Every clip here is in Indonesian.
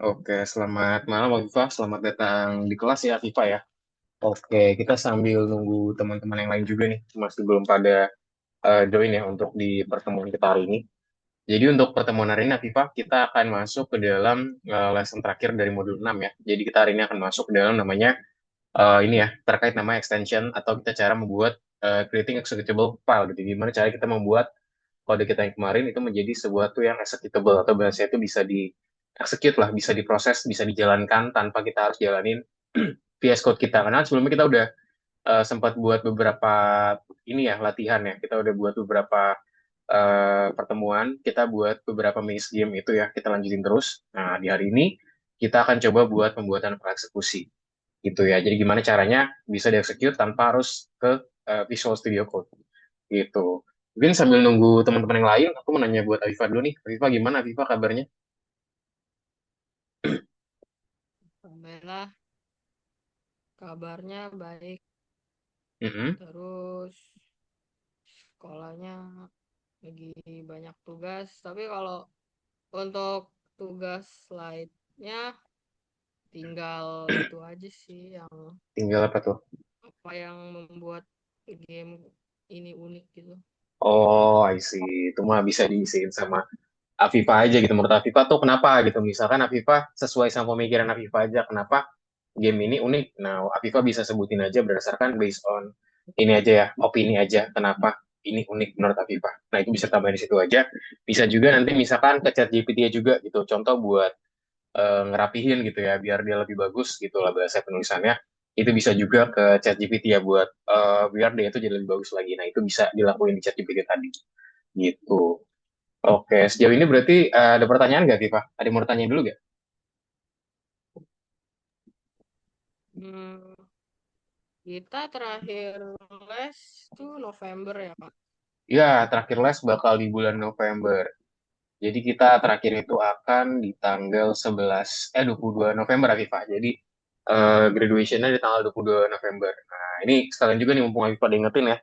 Oke, selamat malam Afifah. Selamat datang di kelas ya Afifah ya. Oke, kita sambil nunggu teman-teman yang lain juga nih. Masih belum pada join ya untuk di pertemuan kita hari ini. Jadi untuk pertemuan hari ini Afifah, kita akan masuk ke dalam lesson terakhir dari modul 6 ya. Jadi kita hari ini akan masuk ke dalam namanya ini ya, terkait nama extension atau kita cara membuat creating executable file gitu. Gimana cara kita membuat kode kita yang kemarin itu menjadi sebuah tuh yang executable atau bahasa itu bisa di execute lah, bisa diproses, bisa dijalankan tanpa kita harus jalanin VS Code kita. Karena sebelumnya kita udah sempat buat beberapa ini ya latihan ya. Kita udah buat beberapa pertemuan, kita buat beberapa mix game itu ya. Kita lanjutin terus. Nah di hari ini kita akan coba buat pembuatan praeksekusi gitu ya. Jadi gimana caranya bisa dieksekut tanpa harus ke Visual Studio Code gitu. Mungkin sambil nunggu teman-teman yang lain, aku mau nanya buat Afifa dulu nih. Afifa gimana Afifa kabarnya? Alhamdulillah, kabarnya baik. Mm-mm. Terus sekolahnya lagi banyak tugas. Tapi kalau untuk tugas lainnya tinggal itu aja sih yang Tinggal apa tuh? apa yang membuat game ini unik gitu. Oh, I see. Itu mah bisa diisiin sama Afifa aja gitu. Menurut Afifa tuh kenapa gitu? Misalkan Afifa sesuai sama pemikiran Afifa aja, kenapa game ini unik? Nah, Afifa bisa sebutin aja berdasarkan based on ini aja ya, opini aja. Kenapa ini unik menurut Afifa? Nah, itu bisa tambahin di situ aja. Bisa juga nanti misalkan ke chat GPT juga gitu. Contoh buat ngerapihin gitu ya biar dia lebih bagus gitu lah bahasa penulisannya itu bisa juga ke ChatGPT ya buat biar dia itu jadi lebih bagus lagi. Nah itu bisa dilakuin di ChatGPT tadi gitu. Oke, sejauh ini berarti ada pertanyaan nggak, Viva? Ada yang mau tanya dulu nggak? Hmm, kita terakhir les tuh November ya, Kak? Ya, terakhir les bakal di bulan November. Jadi kita terakhir itu akan di tanggal 22 November, Viva. Jadi graduation-nya di tanggal 22 November. Nah, ini sekalian juga nih mumpung Viva diingetin ya.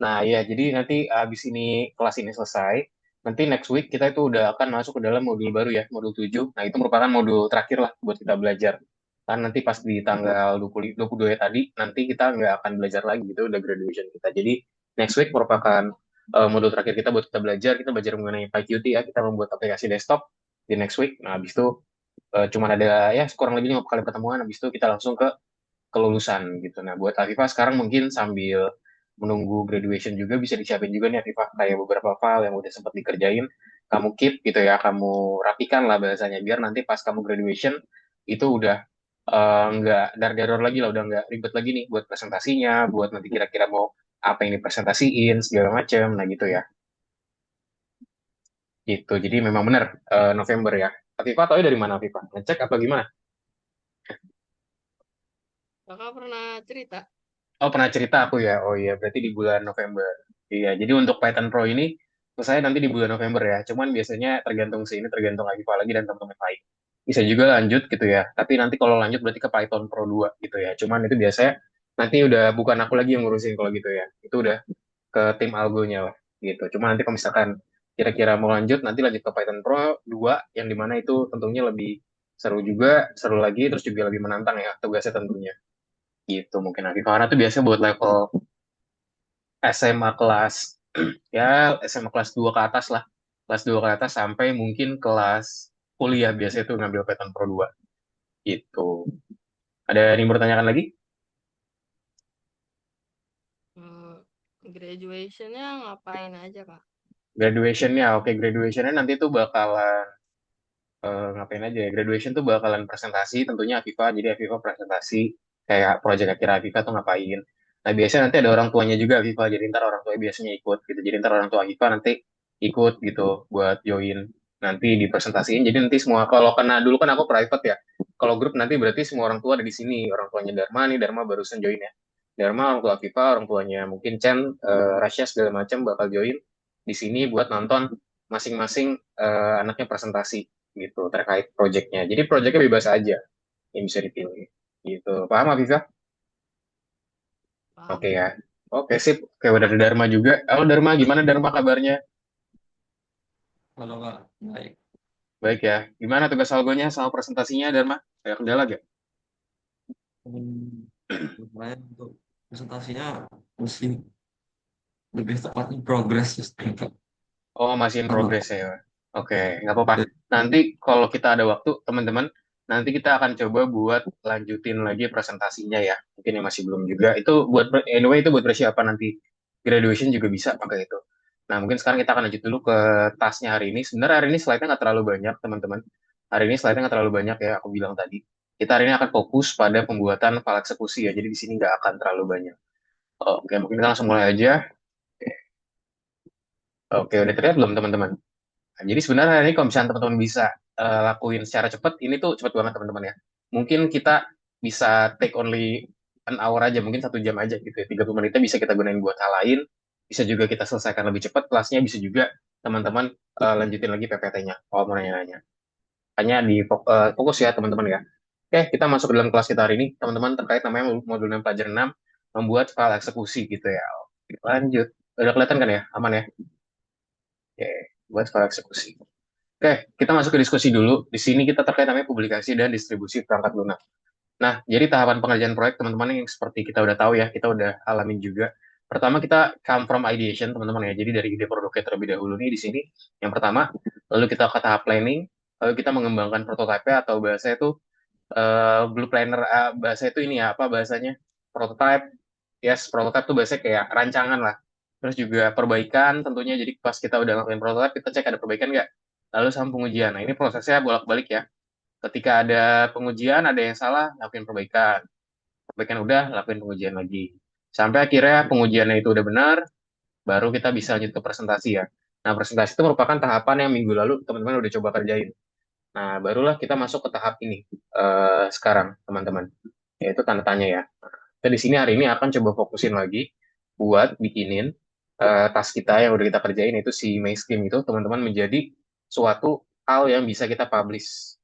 Nah, ya, jadi nanti abis ini kelas ini selesai, nanti next week kita itu udah akan masuk ke dalam modul baru ya, modul 7. Nah, itu merupakan modul terakhir lah buat kita belajar. Kan nanti pas di tanggal 22 ya tadi, nanti kita nggak akan belajar lagi gitu, udah graduation kita. Jadi next week merupakan modul terakhir kita buat kita belajar mengenai PyQt ya, kita membuat aplikasi desktop di next week. Nah, habis itu cuman ada ya kurang lebih 5 kali pertemuan, habis itu kita langsung ke kelulusan gitu. Nah, buat Afifah sekarang mungkin sambil menunggu graduation juga bisa disiapin juga nih Afifah kayak beberapa file yang udah sempat dikerjain, kamu keep gitu ya, kamu rapikan lah bahasanya biar nanti pas kamu graduation itu udah nggak dar-daror lagi lah, udah nggak ribet lagi nih buat presentasinya, buat nanti kira-kira mau apa yang dipresentasiin segala macam, nah gitu ya. Gitu. Jadi memang benar November ya. Afifah tahu dari mana Afifah? Ngecek apa gimana? Kakak pernah cerita? Oh, pernah cerita aku ya. Oh iya, berarti di bulan November. Iya, jadi untuk Python Pro ini selesai nanti di bulan November ya. Cuman biasanya tergantung sih, ini tergantung Afifah lagi dan teman-teman lain. Bisa juga lanjut gitu ya. Tapi nanti kalau lanjut berarti ke Python Pro 2 gitu ya. Cuman itu biasanya nanti udah bukan aku lagi yang ngurusin kalau gitu ya. Itu udah ke tim algonya lah gitu. Cuma nanti kalau misalkan kira-kira mau lanjut, nanti lanjut ke Python Pro 2 yang dimana itu tentunya lebih seru juga, seru lagi, terus juga lebih menantang ya tugasnya tentunya. Gitu mungkin Afifah. Karena itu biasanya buat level SMA kelas ya SMA kelas 2 ke atas lah. Kelas 2 ke atas sampai mungkin kelas kuliah biasanya itu ngambil Python Pro 2 gitu. Ada yang mau bertanyakan lagi? Eh, Graduationnya ngapain aja, Kak? Graduationnya, oke graduationnya nanti tuh bakalan ngapain aja ya? Graduation tuh bakalan presentasi tentunya Afifa. Jadi Afifa presentasi kayak proyek akhir Afifa tuh ngapain. Nah biasanya nanti ada orang tuanya juga Afifa. Jadi ntar orang tuanya biasanya ikut gitu. Jadi ntar orang tua Afifa nanti ikut gitu buat join nanti dipresentasiin. Jadi nanti semua kalau kena dulu kan aku private ya. Kalau grup nanti berarti semua orang tua ada di sini. Orang tuanya Dharma nih, Dharma barusan join ya. Dharma orang tua Afifa, orang tuanya mungkin Chen, Rasya segala macam bakal join di sini buat nonton masing-masing anaknya presentasi gitu terkait proyeknya. Jadi proyeknya bebas aja yang bisa dipilih. Gitu. Paham Afifa? Oke Paham. ya. Oke sip. Oke udah ada Dharma juga. Halo Dharma, gimana Dharma kabarnya? Halo Kak, baik. Baik ya. Gimana tugas algonya sama presentasinya, Dharma? Ada kendala gak? Hmm, Lumayan untuk presentasinya masih lebih tepatnya progress sih, Kak. Oh, masih in Karena progress ya. Oke, nggak apa-apa. eh, Nanti kalau kita ada waktu, teman-teman, nanti kita akan coba buat lanjutin lagi presentasinya ya. Mungkin yang masih belum juga. Itu buat, anyway, itu buat persiapan nanti graduation juga bisa pakai itu. Nah, mungkin sekarang kita akan lanjut dulu ke tasnya hari ini. Sebenarnya hari ini slide-nya nggak terlalu banyak, teman-teman. Hari ini slide-nya nggak terlalu banyak ya, aku bilang tadi. Kita hari ini akan fokus pada pembuatan file eksekusi ya. Jadi di sini nggak akan terlalu banyak. Oke, mungkin kita langsung mulai aja. Oke, udah terlihat belum teman-teman? Nah, jadi sebenarnya ini kalau misalnya teman-teman bisa lakuin secara cepat, ini tuh cepat banget teman-teman ya. Mungkin kita bisa take only an hour aja, mungkin 1 jam aja gitu ya. 30 menitnya bisa kita gunain buat hal lain, bisa juga kita selesaikan lebih cepat kelasnya, bisa juga teman-teman lanjutin lagi PPT-nya kalau mau nanya-nanya. Hanya di fokus ya teman-teman ya. Oke, kita masuk ke dalam kelas kita hari ini, teman-teman terkait namanya modul 6 pelajaran 6, membuat file eksekusi gitu ya. Oke, lanjut. Udah kelihatan kan ya? Aman ya? Oke, buat file eksekusi. Oke, kita masuk ke diskusi dulu. Di sini kita terkait namanya publikasi dan distribusi perangkat lunak. Nah, jadi tahapan pengerjaan proyek teman-teman yang seperti kita udah tahu ya, kita udah alamin juga. Pertama kita come from ideation teman-teman ya. Jadi dari ide produknya terlebih dahulu nih di sini. Yang pertama, lalu kita ke tahap planning, lalu kita mengembangkan prototipe atau bahasa itu blue planner, bahasa itu ini ya apa bahasanya? Prototype. Yes, prototype tuh bahasa kayak rancangan lah. Terus juga perbaikan tentunya. Jadi pas kita udah ngelakuin prototype, kita cek ada perbaikan nggak. Lalu sama pengujian. Nah, ini prosesnya bolak-balik ya. Ketika ada pengujian, ada yang salah, lakuin perbaikan. Perbaikan udah, lakuin pengujian lagi. Sampai akhirnya pengujiannya itu udah benar, baru kita bisa lanjut ke presentasi ya. Nah, presentasi itu merupakan tahapan yang minggu lalu teman-teman udah coba kerjain. Nah, barulah kita masuk ke tahap ini sekarang, teman-teman. Yaitu tanda tanya ya. Kita di sini hari ini akan coba fokusin lagi buat bikinin tas kita yang udah kita kerjain, itu si mainstream itu, teman-teman menjadi suatu hal yang bisa kita publish.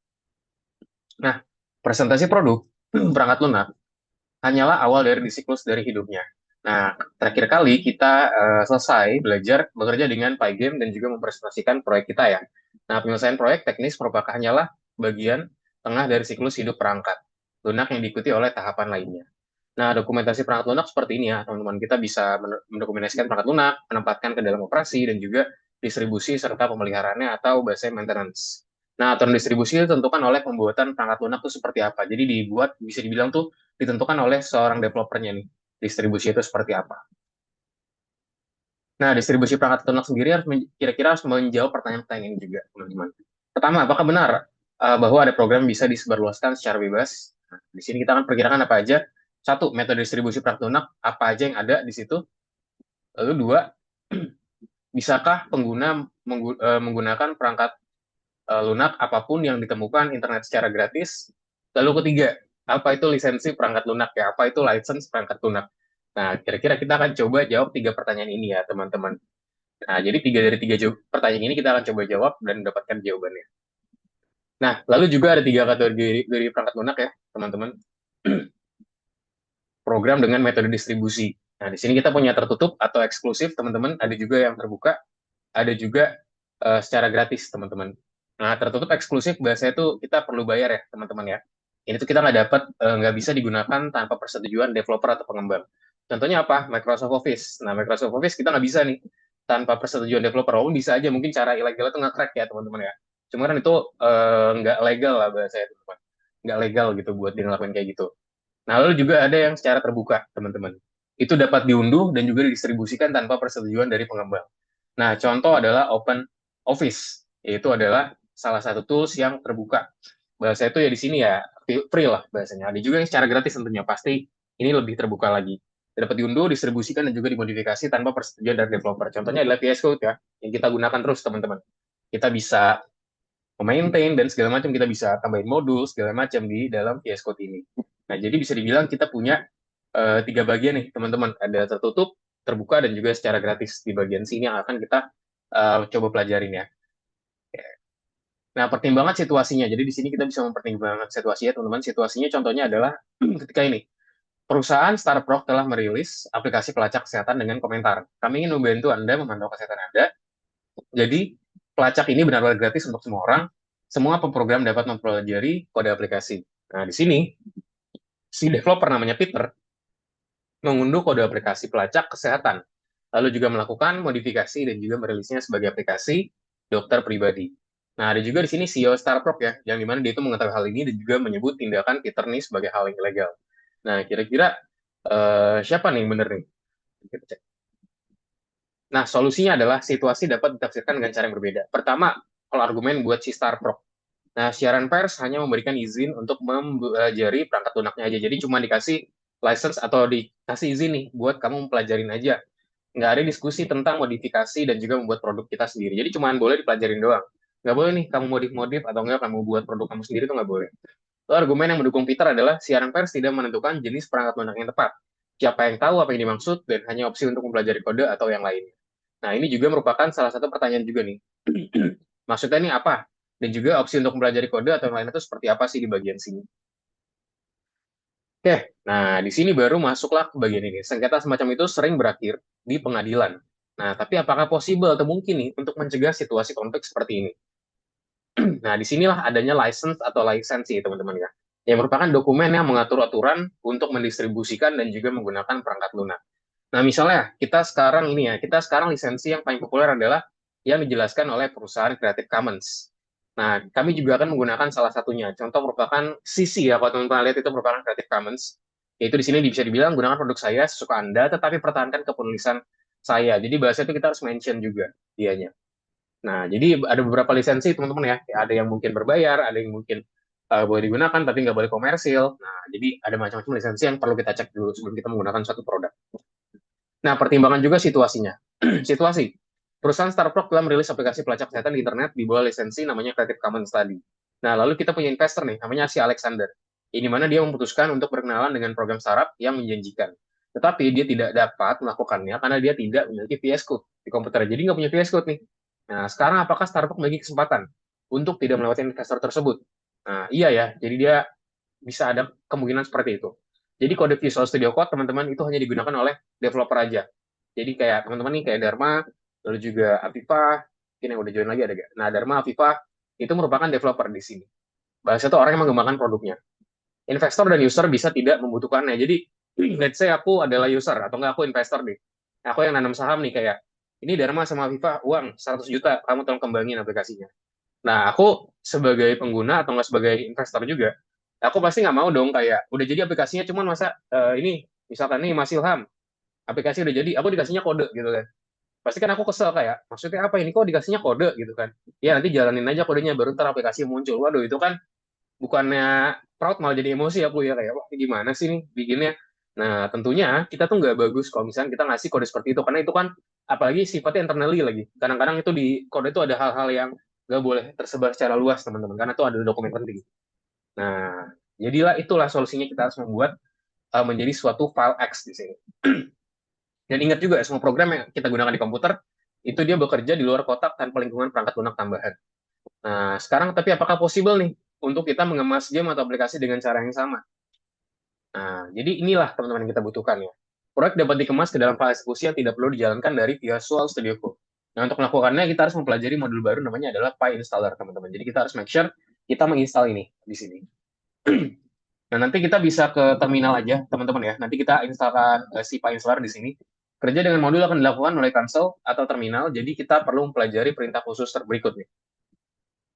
Nah, presentasi produk perangkat lunak hanyalah awal dari siklus dari hidupnya. Nah, terakhir kali kita selesai belajar bekerja dengan Pygame dan juga mempresentasikan proyek kita ya. Nah, penyelesaian proyek teknis merupakan hanyalah bagian tengah dari siklus hidup perangkat lunak yang diikuti oleh tahapan lainnya. Nah, dokumentasi perangkat lunak seperti ini ya, teman-teman. Kita bisa mendokumentasikan perangkat lunak, menempatkan ke dalam operasi, dan juga distribusi serta pemeliharaannya atau bahasa maintenance. Nah, aturan distribusi ditentukan oleh pembuatan perangkat lunak itu seperti apa. Jadi dibuat, bisa dibilang tuh ditentukan oleh seorang developernya nih. Distribusi itu seperti apa. Nah, distribusi perangkat lunak sendiri harus kira-kira harus menjawab pertanyaan-pertanyaan ini juga, teman-teman. Pertama, apakah benar bahwa ada program yang bisa disebarluaskan secara bebas? Nah, di sini kita akan perkirakan apa aja. Satu, metode distribusi perangkat lunak, apa aja yang ada di situ. Lalu dua, bisakah pengguna menggunakan perangkat lunak apapun yang ditemukan internet secara gratis. Lalu ketiga, apa itu lisensi perangkat lunak ya? Apa itu license perangkat lunak? Nah, kira-kira kita akan coba jawab 3 pertanyaan ini ya, teman-teman. Nah, jadi 3 dari 3 pertanyaan ini kita akan coba jawab dan mendapatkan jawabannya. Nah, lalu juga ada 3 kategori dari perangkat lunak ya, teman-teman. Program dengan metode distribusi. Nah, di sini kita punya tertutup atau eksklusif, teman-teman. Ada juga yang terbuka, ada juga secara gratis, teman-teman. Nah, tertutup eksklusif biasanya itu kita perlu bayar ya, teman-teman ya. Ini tuh kita nggak dapat, nggak bisa digunakan tanpa persetujuan developer atau pengembang. Contohnya apa? Microsoft Office. Nah, Microsoft Office kita nggak bisa nih tanpa persetujuan developer. Walaupun bisa aja, mungkin cara ilegal itu nge-crack ya, teman-teman ya. Cuma kan itu nggak legal lah bahasanya, teman-teman. Nggak legal gitu buat dia ngelakuin kayak gitu. Nah, lalu juga ada yang secara terbuka, teman-teman. Itu dapat diunduh dan juga didistribusikan tanpa persetujuan dari pengembang. Nah, contoh adalah Open Office, yaitu adalah salah satu tools yang terbuka. Bahasa itu ya di sini ya free lah bahasanya. Ada juga yang secara gratis tentunya, pasti ini lebih terbuka lagi. Dapat diunduh, distribusikan, dan juga dimodifikasi tanpa persetujuan dari developer. Contohnya adalah VS Code ya, yang kita gunakan terus teman-teman. Kita bisa memaintain dan segala macam, kita bisa tambahin modul segala macam di dalam VS Code ini. Nah, jadi bisa dibilang kita punya 3 bagian nih, teman-teman. Ada tertutup, terbuka, dan juga secara gratis di bagian sini yang akan kita coba pelajarin ya. Nah, pertimbangan situasinya. Jadi di sini kita bisa mempertimbangkan situasinya, teman-teman. Situasinya contohnya adalah ketika ini. Perusahaan Starproc telah merilis aplikasi pelacak kesehatan dengan komentar. Kami ingin membantu Anda memantau kesehatan Anda. Jadi, pelacak ini benar-benar gratis untuk semua orang. semua pemrogram dapat mempelajari kode aplikasi. Nah, di sini si developer namanya Peter mengunduh kode aplikasi pelacak kesehatan, lalu juga melakukan modifikasi dan juga merilisnya sebagai aplikasi dokter pribadi. Nah, ada juga di sini CEO Starproc ya, yang dimana dia itu mengetahui hal ini dan juga menyebut tindakan Peter nih sebagai hal yang ilegal. Nah, kira-kira siapa nih yang bener nih? Kita cek. Nah, solusinya adalah situasi dapat ditafsirkan dengan cara yang berbeda. Pertama, kalau argumen buat si Starproc. Nah, siaran pers hanya memberikan izin untuk mempelajari perangkat lunaknya aja. Jadi cuma dikasih license atau dikasih izin nih buat kamu mempelajarin aja. Nggak ada diskusi tentang modifikasi dan juga membuat produk kita sendiri. Jadi cuma boleh dipelajarin doang. Nggak boleh nih kamu modif-modif atau nggak kamu buat produk kamu sendiri itu nggak boleh. Lalu argumen yang mendukung Peter adalah siaran pers tidak menentukan jenis perangkat lunak yang tepat. Siapa yang tahu apa yang dimaksud dan hanya opsi untuk mempelajari kode atau yang lainnya. Nah, ini juga merupakan salah satu pertanyaan juga nih. Maksudnya ini apa? Dan juga opsi untuk mempelajari kode atau yang lain itu seperti apa sih di bagian sini? Oke, nah di sini baru masuklah ke bagian ini. Sengketa semacam itu sering berakhir di pengadilan. Nah, tapi apakah possible atau mungkin nih untuk mencegah situasi konflik seperti ini? Nah, disinilah adanya license atau lisensi, teman-teman ya. Yang merupakan dokumen yang mengatur aturan untuk mendistribusikan dan juga menggunakan perangkat lunak. Nah, misalnya kita sekarang ini ya, kita sekarang lisensi yang paling populer adalah yang dijelaskan oleh perusahaan Creative Commons. Nah, kami juga akan menggunakan salah satunya. Contoh merupakan CC ya, kalau teman-teman lihat itu merupakan Creative Commons. Yaitu di sini bisa dibilang gunakan produk saya sesuka Anda, tetapi pertahankan kepenulisan saya. Jadi bahasa itu kita harus mention juga dianya. Nah, jadi ada beberapa lisensi teman-teman ya. Ada yang mungkin berbayar, ada yang mungkin boleh digunakan tapi nggak boleh komersil. Nah, jadi ada macam-macam lisensi yang perlu kita cek dulu sebelum kita menggunakan suatu produk. Nah, pertimbangan juga situasinya. Situasi. Perusahaan Starproc telah merilis aplikasi pelacak kesehatan di internet di bawah lisensi namanya Creative Commons tadi. Nah, lalu kita punya investor nih, namanya si Alexander. Ini mana dia memutuskan untuk berkenalan dengan program startup yang menjanjikan. Tetapi dia tidak dapat melakukannya karena dia tidak memiliki VS Code di komputer. Jadi nggak punya VS Code nih. Nah, sekarang apakah Starbucks memiliki kesempatan untuk tidak melewati investor tersebut? Nah, iya ya. Jadi dia bisa ada kemungkinan seperti itu. Jadi kode Visual Studio Code, teman-teman, itu hanya digunakan oleh developer aja. Jadi kayak teman-teman nih, kayak Dharma, lalu juga Afifa, mungkin yang udah join lagi ada gak? Nah, Dharma, Afifa, itu merupakan developer di sini. Bahasa itu orang yang mengembangkan produknya. Investor dan user bisa tidak membutuhkannya. Jadi, let's say aku adalah user, atau enggak aku investor nih. Aku yang nanam saham nih, kayak, ini Dharma sama Afifa, uang 100 juta, kamu tolong kembangin aplikasinya. Nah, aku sebagai pengguna atau nggak sebagai investor juga, aku pasti nggak mau dong kayak udah jadi aplikasinya cuman masa ini misalkan nih Mas Ilham, aplikasi udah jadi, aku dikasihnya kode gitu kan. Pasti kan aku kesel kayak, maksudnya apa ini kok dikasihnya kode gitu kan. Ya nanti jalanin aja kodenya baru ntar aplikasi muncul. Waduh itu kan bukannya proud malah jadi emosi aku ya kayak wah ini gimana sih nih bikinnya. Nah tentunya kita tuh nggak bagus kalau misalnya kita ngasih kode seperti itu karena itu kan apalagi sifatnya internally lagi. Kadang-kadang itu di kode itu ada hal-hal yang nggak boleh tersebar secara luas teman-teman karena itu ada dokumen penting. Nah jadilah itulah solusinya kita harus membuat menjadi suatu file X di sini. Dan ingat juga semua program yang kita gunakan di komputer itu dia bekerja di luar kotak tanpa lingkungan perangkat lunak tambahan. Nah, sekarang tapi apakah possible nih untuk kita mengemas game atau aplikasi dengan cara yang sama? Nah, jadi inilah teman-teman yang kita butuhkan ya. Proyek dapat dikemas ke dalam file eksekusi yang tidak perlu dijalankan dari Visual Studio Code. Nah, untuk melakukannya kita harus mempelajari modul baru namanya adalah PyInstaller, teman-teman. Jadi kita harus make sure kita menginstal ini di sini. Nah, nanti kita bisa ke terminal aja, teman-teman ya. Nanti kita instalkan si PyInstaller di sini. Kerja dengan modul akan dilakukan oleh console atau terminal, jadi kita perlu mempelajari perintah khusus berikut nih.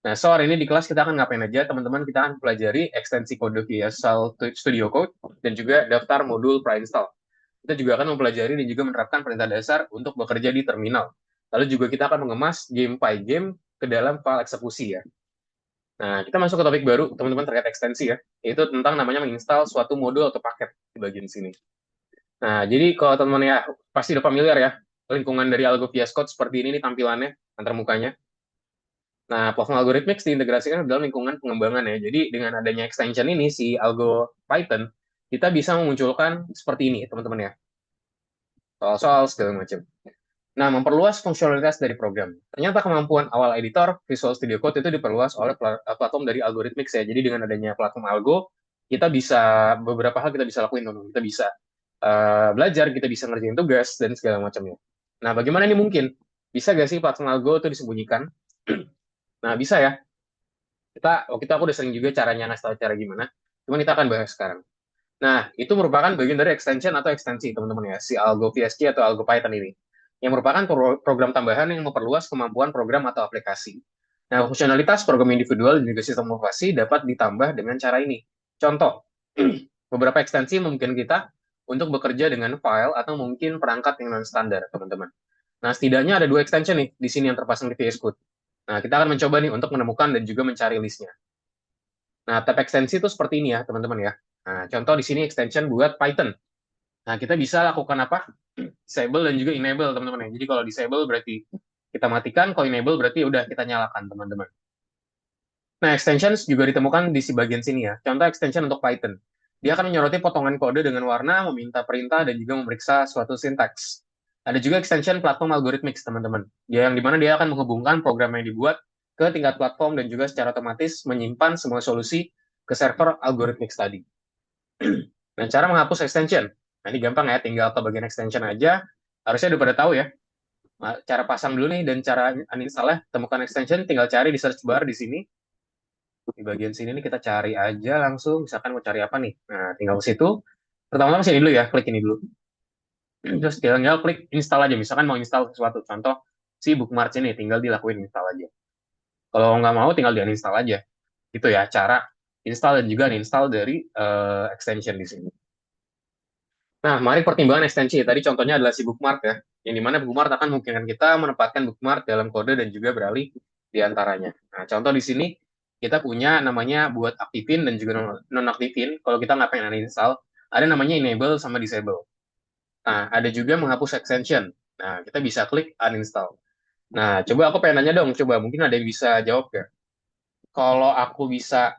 Nah, so hari ini di kelas kita akan ngapain aja, teman-teman? Kita akan pelajari ekstensi kode Visual Studio Code dan juga daftar modul pre-install. Kita juga akan mempelajari dan juga menerapkan perintah dasar untuk bekerja di terminal. Lalu juga kita akan mengemas game PyGame ke dalam file eksekusi ya. Nah, kita masuk ke topik baru, teman-teman, terkait ekstensi ya, yaitu tentang namanya menginstal suatu modul atau paket di bagian sini. Nah, jadi kalau teman-teman ya pasti udah familiar ya, lingkungan dari Algo VS Code seperti ini nih tampilannya, antar mukanya. Nah, platform Algorithmics diintegrasikan ke dalam lingkungan pengembangan ya. Jadi dengan adanya extension ini, si Algo Python, kita bisa memunculkan seperti ini, teman-teman ya. Soal-soal segala macam. Nah, memperluas fungsionalitas dari program. Ternyata kemampuan awal editor Visual Studio Code itu diperluas oleh platform dari Algorithmics ya. Jadi dengan adanya platform Algo, kita bisa beberapa hal kita bisa lakuin, teman-teman. Kita bisa belajar, kita bisa ngerjain tugas dan segala macamnya. Nah, bagaimana ini mungkin? Bisa gak sih platform Algo itu disembunyikan? Nah, bisa ya. Waktu itu aku udah sering juga caranya ngasih tahu cara gimana. Cuman kita akan bahas sekarang. Nah, itu merupakan bagian dari extension atau ekstensi, teman-teman ya, si Algo VSG atau Algo Python ini. Yang merupakan program tambahan yang memperluas kemampuan program atau aplikasi. Nah, fungsionalitas program individual dan juga sistem operasi dapat ditambah dengan cara ini. Contoh, beberapa ekstensi memungkinkan kita untuk bekerja dengan file atau mungkin perangkat yang non-standar, teman-teman. Nah, setidaknya ada dua extension nih di sini yang terpasang di VS Code. Nah, kita akan mencoba nih untuk menemukan dan juga mencari listnya. Nah, tab ekstensi itu seperti ini ya, teman-teman ya. Nah, contoh di sini extension buat Python. Nah, kita bisa lakukan apa? Disable dan juga enable, teman-teman ya. Jadi kalau disable berarti kita matikan, kalau enable berarti udah kita nyalakan, teman-teman. Nah, extensions juga ditemukan di si bagian sini ya. Contoh extension untuk Python. Dia akan menyoroti potongan kode dengan warna, meminta perintah, dan juga memeriksa suatu sintaks. Ada juga extension platform algorithmics, teman-teman. Dia yang dimana dia akan menghubungkan program yang dibuat ke tingkat platform dan juga secara otomatis menyimpan semua solusi ke server algorithmics tadi. Nah, cara menghapus extension. Nah, ini gampang ya, tinggal ke bagian extension aja. Harusnya udah pada tahu ya. Nah, cara pasang dulu nih dan cara uninstall, temukan extension, tinggal cari di search bar di sini. Di bagian sini nih kita cari aja langsung, misalkan mau cari apa nih. Nah, tinggal ke situ. Pertama-tama sini dulu ya, klik ini dulu. Terus tinggal klik install aja, misalkan mau install sesuatu. Contoh, si bookmarks ini, tinggal dilakuin install aja. Kalau nggak mau, tinggal di uninstall aja. Gitu ya, cara install dan juga uninstall dari extension di sini. Nah, mari pertimbangan ekstensi. Tadi contohnya adalah si bookmark ya, yang dimana bookmark akan memungkinkan kita menempatkan bookmark dalam kode dan juga beralih di antaranya. Nah, contoh di sini kita punya namanya buat aktifin dan juga nonaktifin. Kalau kita nggak pengen uninstall, ada namanya enable sama disable. Nah, ada juga menghapus extension. Nah, kita bisa klik uninstall. Nah, coba aku pengen nanya dong, coba mungkin ada yang bisa jawab ya. Kalau aku bisa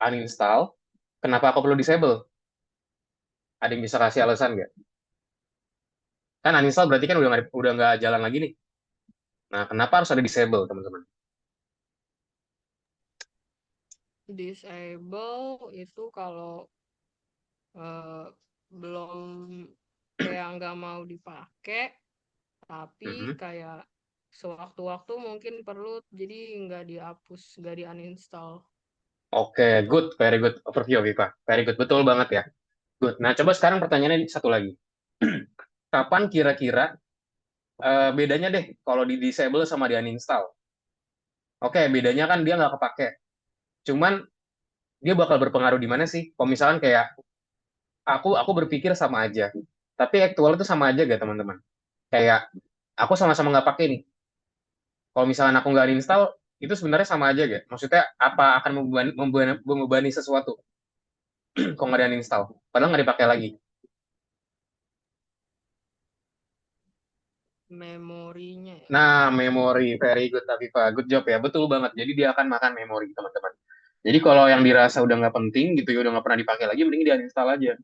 uninstall, kenapa aku perlu disable? Ada yang bisa kasih alasan nggak? Kan uninstall berarti kan udah nggak jalan lagi nih. Nah, kenapa harus ada disable, teman-teman? Disable itu kalau eh, belum kayak nggak mau dipakai, tapi Mhm. kayak sewaktu-waktu mungkin perlu, jadi nggak dihapus, nggak di uninstall. Oke, good, very good overview, Viva. Very good, betul banget ya. Good. Nah, coba sekarang pertanyaannya satu lagi. Kapan kira-kira bedanya deh kalau di disable sama di uninstall? Oke, bedanya kan dia nggak kepake. Cuman dia bakal berpengaruh di mana sih? Kalau misalkan kayak aku berpikir sama aja, tapi aktual itu sama aja gak, teman-teman? Kayak aku sama-sama nggak pakai nih. Kalau misalkan aku nggak uninstall, itu sebenarnya sama aja gak? Maksudnya apa akan membebani sesuatu kalau nggak uninstall? Padahal nggak dipakai lagi. Memorinya ya. Nah, memori, very good, Afifa. Good job ya, betul banget. Jadi dia akan makan memori, teman-teman. Jadi kalau yang dirasa udah nggak penting gitu ya, udah nggak pernah dipakai lagi, mending dia uninstall aja.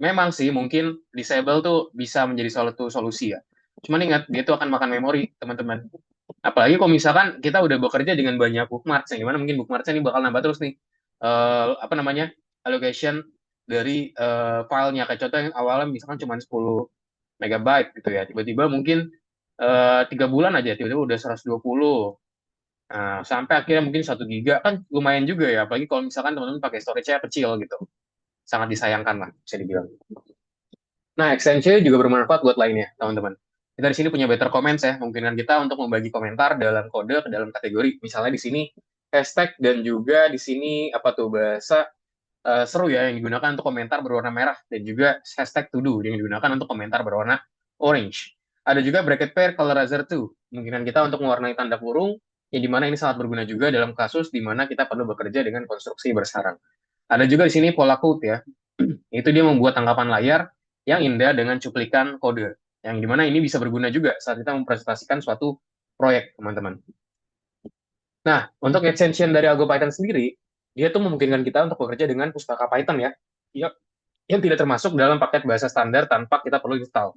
Memang sih, mungkin disable tuh bisa menjadi suatu solusi ya. Cuman ingat, dia tuh akan makan memori, teman-teman. Apalagi kalau misalkan kita udah bekerja dengan banyak bookmarks, yang dimana mungkin bookmarksnya ini bakal nambah terus nih. Apa namanya, allocation dari filenya. Kayak contoh yang awalnya misalkan cuma 10 megabyte gitu ya. Tiba-tiba mungkin 3 bulan aja, tiba-tiba udah 120. Nah, sampai akhirnya mungkin 1 giga, kan lumayan juga ya. Apalagi kalau misalkan teman-teman pakai storage-nya kecil gitu. Sangat disayangkan lah, bisa dibilang. Nah, extension juga bermanfaat buat lainnya, teman-teman. Kita di sini punya better comments ya, memungkinkan kita untuk membagi komentar dalam kode ke dalam kategori. Misalnya di sini hashtag dan juga di sini apa tuh bahasa seru ya yang digunakan untuk komentar berwarna merah dan juga hashtag to do yang digunakan untuk komentar berwarna orange. Ada juga bracket pair colorizer to, memungkinkan kita untuk mewarnai tanda kurung yang dimana ini sangat berguna juga dalam kasus di mana kita perlu bekerja dengan konstruksi bersarang. Ada juga di sini pola code ya, itu dia membuat tangkapan layar yang indah dengan cuplikan kode. Yang dimana ini bisa berguna juga saat kita mempresentasikan suatu proyek, teman-teman. Nah, untuk extension dari Algo Python sendiri, dia tuh memungkinkan kita untuk bekerja dengan pustaka Python ya, yang tidak termasuk dalam paket bahasa standar tanpa kita perlu install.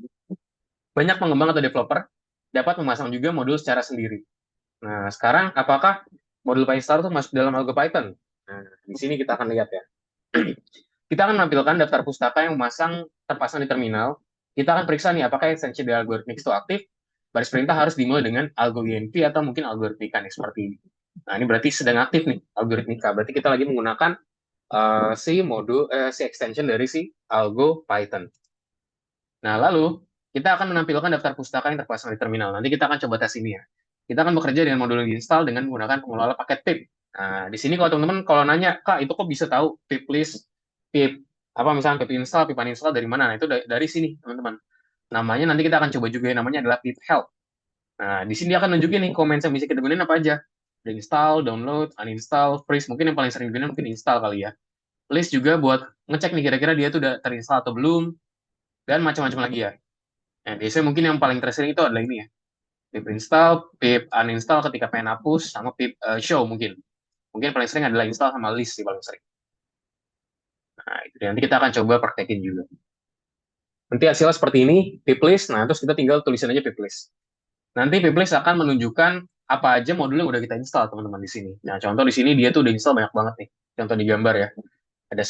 Banyak pengembang atau developer dapat memasang juga modul secara sendiri. Nah, sekarang apakah modul PyStar itu masuk dalam Algo Python? Nah, di sini kita akan lihat ya. Kita akan menampilkan daftar pustaka yang terpasang di terminal. Kita akan periksa nih apakah ekstensi dari algoritmik itu aktif. Baris perintah harus dimulai dengan algo INV atau mungkin algoritmika nih seperti ini. Nah, ini berarti sedang aktif nih algoritmika. Berarti kita lagi menggunakan si extension dari si Algo Python. Nah, lalu kita akan menampilkan daftar pustaka yang terpasang di terminal. Nanti kita akan coba tes ini ya. Kita akan bekerja dengan modul yang diinstal dengan menggunakan pengelola paket pip. Nah, di sini kalau teman-teman kalau nanya, Kak, itu kok bisa tahu pip list, pip apa misalnya pip install, pip uninstall dari mana? Nah, itu dari sini, teman-teman. Namanya nanti kita akan coba juga yang namanya adalah pip help. Nah, di sini dia akan nunjukin nih komen yang bisa kita gunain apa aja. Install, download, uninstall, freeze. Mungkin yang paling sering digunakan mungkin install kali ya. List juga buat ngecek nih kira-kira dia tuh udah terinstall atau belum, dan macam-macam lagi ya. Nah, biasanya mungkin yang paling tersering itu adalah ini ya. Pip install, pip uninstall ketika pengen hapus, sama pip show mungkin. Mungkin paling sering adalah install sama list sih paling sering. Nah, itu nanti kita akan coba praktekin juga. Nanti hasilnya seperti ini, pip list. Nah, terus kita tinggal tulisin aja pip list. Nanti pip list akan menunjukkan apa aja modul yang udah kita install, teman-teman di sini. Nah, contoh di sini dia tuh udah install banyak banget nih. Contoh di gambar ya. Ada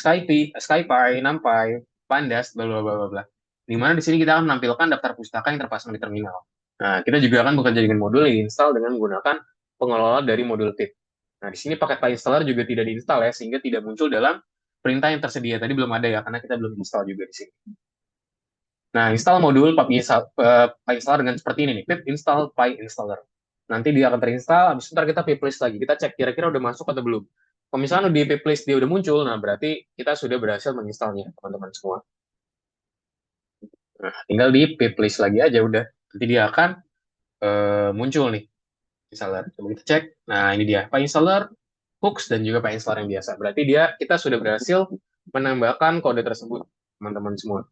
SkyPy, NumPy, Pandas, bla bla bla bla bla. Di mana di sini kita akan menampilkan daftar pustaka yang terpasang di terminal. Nah, kita juga akan bekerja dengan modul yang install dengan menggunakan pengelola dari modul pip. Nah, di sini paket file installer juga tidak diinstal ya, sehingga tidak muncul dalam perintah yang tersedia. Tadi belum ada ya, karena kita belum install juga di sini. Nah, install modul PyInstaller dengan seperti ini nih, pip install PyInstaller. Nanti dia akan terinstall, habis itu ntar kita pip list lagi. Kita cek kira-kira udah masuk atau belum. Kalau misalnya di pip list dia udah muncul, nah berarti kita sudah berhasil menginstalnya, teman-teman semua. Nah, tinggal di pip list lagi aja udah. Nanti dia akan muncul nih, installer. Coba kita cek. Nah, ini dia, PyInstaller, hooks, dan juga PyInstaller yang biasa. Berarti kita sudah berhasil menambahkan kode tersebut, teman-teman semua.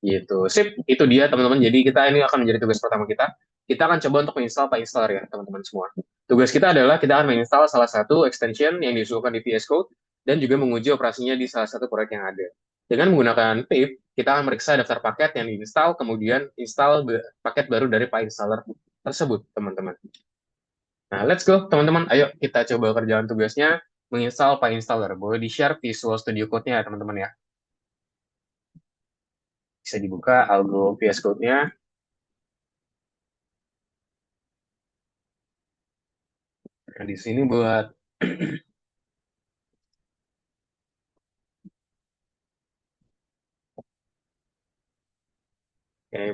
Gitu. Sip, itu dia teman-teman. Jadi kita ini akan menjadi tugas pertama kita. Kita akan coba untuk menginstal PyInstaller ya, teman-teman semua. Tugas kita adalah kita akan menginstal salah satu extension yang diusulkan di VS Code dan juga menguji operasinya di salah satu proyek yang ada. Dengan menggunakan pip, kita akan meriksa daftar paket yang diinstal, kemudian install paket baru dari PyInstaller tersebut, teman-teman. Nah, let's go, teman-teman. Ayo kita coba kerjaan tugasnya menginstal PyInstaller. Boleh di-share Visual Studio Code-nya ya, teman-teman ya. Bisa dibuka algo VS Code-nya. Nah, di sini buat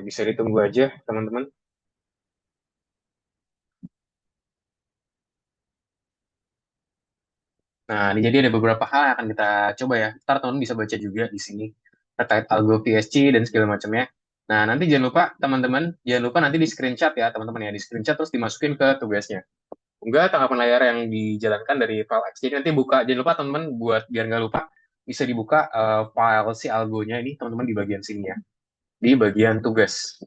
bisa ditunggu aja, teman-teman. Nah, ini jadi ada beberapa hal yang akan kita coba ya. Ntar teman bisa baca juga di sini terkait algo PSG dan segala macamnya. Nah, nanti jangan lupa teman-teman, jangan lupa nanti di screenshot ya teman-teman ya, di screenshot terus dimasukin ke tugasnya. Enggak tanggapan layar yang dijalankan dari file X. Jadi nanti buka, jangan lupa teman-teman buat biar nggak lupa bisa dibuka file si algonya ini teman-teman di bagian sini ya, di bagian tugas.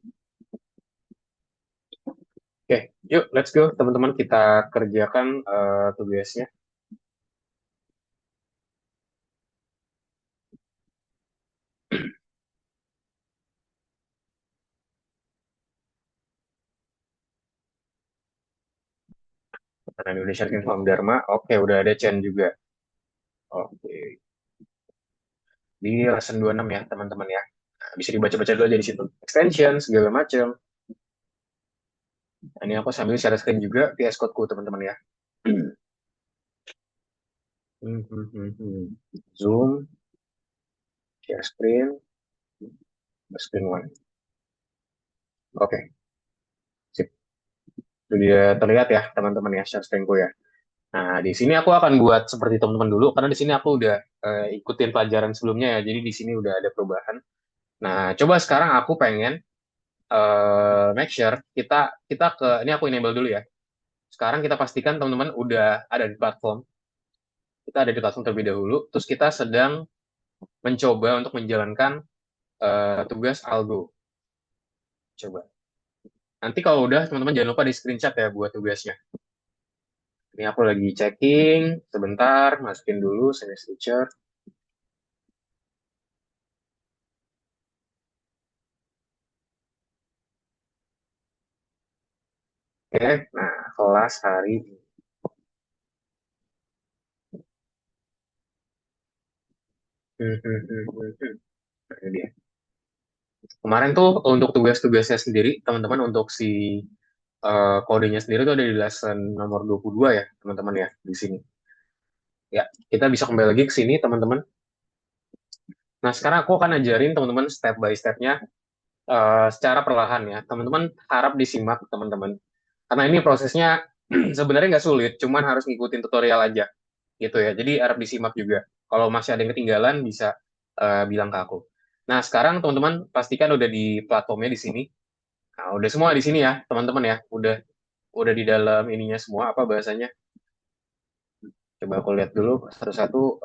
Oke, yuk let's go teman-teman kita kerjakan tugasnya. Karena Indonesia Inform Dharma, oke udah ada Chen juga. Oke, di lesson 26 ya teman-teman ya. Nah, bisa dibaca-baca dulu aja di situ. Extension, segala macam. Nah, ini aku sambil share screen juga VS Code-ku teman-teman ya. Zoom, share screen, screen one. Oke, sip. Itu dia terlihat ya teman-teman ya share screen-ku ya. Nah, di sini aku akan buat seperti teman-teman dulu karena di sini aku udah ikutin pelajaran sebelumnya ya. Jadi di sini udah ada perubahan. Nah, coba sekarang aku pengen make sure kita kita ke ini aku enable dulu ya. Sekarang kita pastikan teman-teman udah ada di platform. Kita ada di platform terlebih dahulu. Terus kita sedang mencoba untuk menjalankan tugas algo. Coba. Nanti kalau udah teman-teman jangan lupa di screenshot ya buat tugasnya. Ini aku lagi checking. Sebentar, masukin dulu semester teacher. Oke, nah kelas hari ini. Nah, ini dia. Kemarin tuh untuk tugas-tugasnya sendiri, teman-teman untuk si kodenya sendiri tuh ada di lesson nomor 22 ya, teman-teman ya, di sini. Ya, kita bisa kembali lagi ke sini, teman-teman. Nah, sekarang aku akan ajarin teman-teman step by step-nya secara perlahan ya. Teman-teman harap disimak, teman-teman. Karena ini prosesnya sebenarnya nggak sulit, cuman harus ngikutin tutorial aja, gitu ya. Jadi harap disimak juga. Kalau masih ada yang ketinggalan, bisa bilang ke aku. Nah, sekarang teman-teman pastikan udah di platformnya di sini. Nah, udah semua di sini ya, teman-teman ya. Udah di dalam ininya semua, apa bahasanya? Coba aku lihat dulu satu-satu.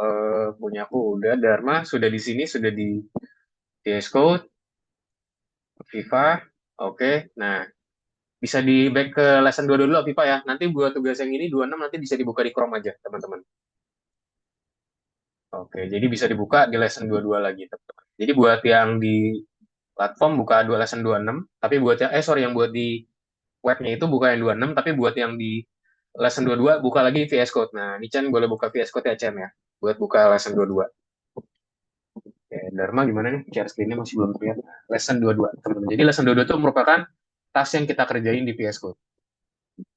Punya aku udah. Dharma sudah di sini, sudah di VS Code, Viva. Oke. Nah, bisa di back ke lesson 22 dulu, Viva ya. Nanti buat tugas yang ini 26 nanti bisa dibuka di Chrome aja, teman-teman. Oke, jadi bisa dibuka di lesson 22 lagi, teman-teman. Jadi buat yang di platform buka dua lesson 26, tapi buat yang sorry yang buat di webnya itu buka yang 26, tapi buat yang di lesson 22 buka lagi VS Code. Nah, ini Chen boleh buka VS Code ya, Chen ya. Buat buka lesson 22. Oke, Dharma gimana nih? Share screen-nya masih belum terlihat. Lesson 22, teman-teman. Jadi lesson 22 itu merupakan task yang kita kerjain di VS Code.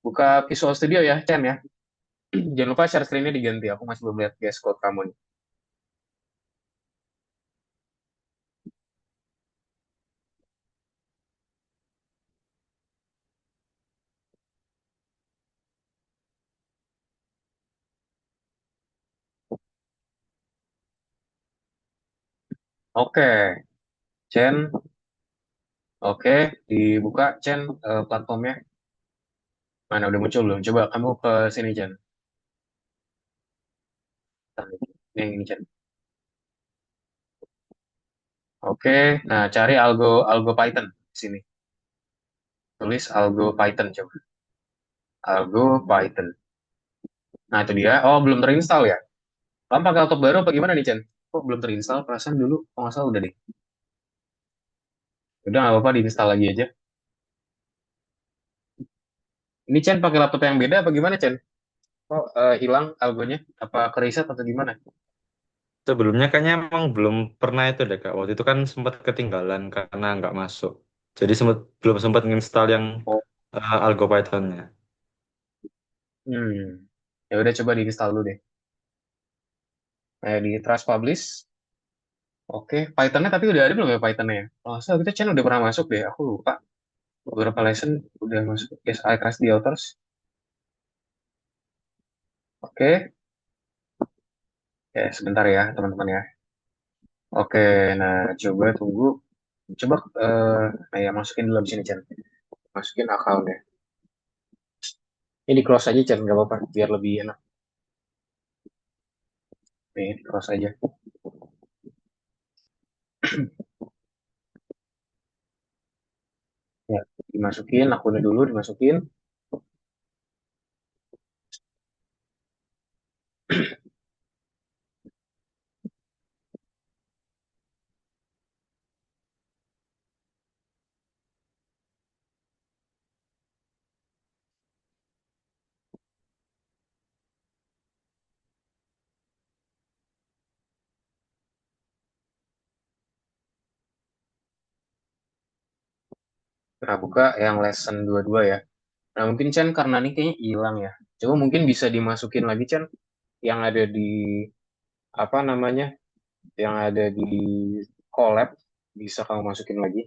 Buka Visual Studio ya, Chen ya. Jangan lupa share screen-nya diganti. Aku masih belum lihat VS Code kamu nih. Oke, Chen. Oke, dibuka Chen platformnya. Mana udah muncul belum? Coba kamu ke sini Chen. Nah, ini yang ini Chen. Oke, nah cari Algo Python di sini. Tulis Algo Python coba. Algo Python. Nah itu dia. Oh belum terinstall ya? Kamu pakai laptop baru apa gimana nih Chen? Kok belum terinstall? Perasaan dulu, kalau nggak salah udah deh. Udah nggak apa-apa diinstal lagi aja. Ini Chen pakai laptop yang beda apa gimana Chen? Kok hilang algonya? Apa kereset atau gimana? Sebelumnya kayaknya emang belum pernah itu deh Kak. Waktu itu kan sempat ketinggalan karena nggak masuk. Jadi belum sempat nginstal yang Oh, Algo Python-nya. hmm. Ya udah coba diinstal dulu deh. Di Trust Publish. Oke, Python-nya tapi udah ada belum ya Python-nya ya? Oh, so kita channel udah pernah masuk deh. Aku lupa. Beberapa lesson udah masuk. Yes, I trust the authors. Oke, ya sebentar ya teman-teman ya. Oke, nah coba tunggu. Coba, nah ya masukin dulu di sini Chen. Masukin account ya. Ini di close aja Chen, nggak apa-apa. Biar lebih enak. Nih, di close aja. Ya, dimasukin akunnya dulu, dimasukin. Nah, buka yang lesson 22 ya. Nah, mungkin Chen karena ini kayaknya hilang ya. Coba mungkin bisa dimasukin lagi Chen yang ada di apa namanya? Yang ada di collab bisa kamu masukin lagi.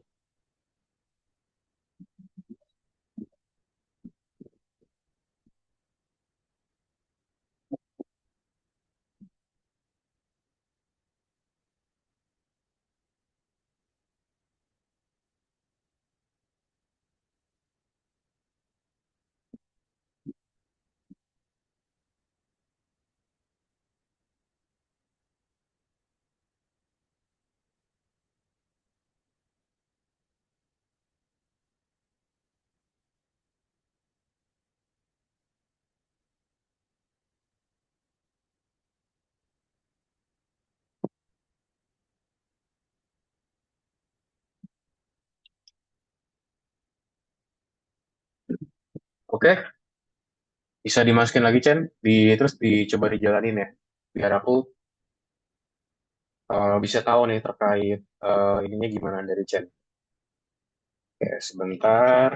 Oke, bisa dimasukin lagi Chen, terus dicoba dijalanin ya. Biar aku bisa tahu nih terkait ininya gimana dari Chen. Oke, sebentar.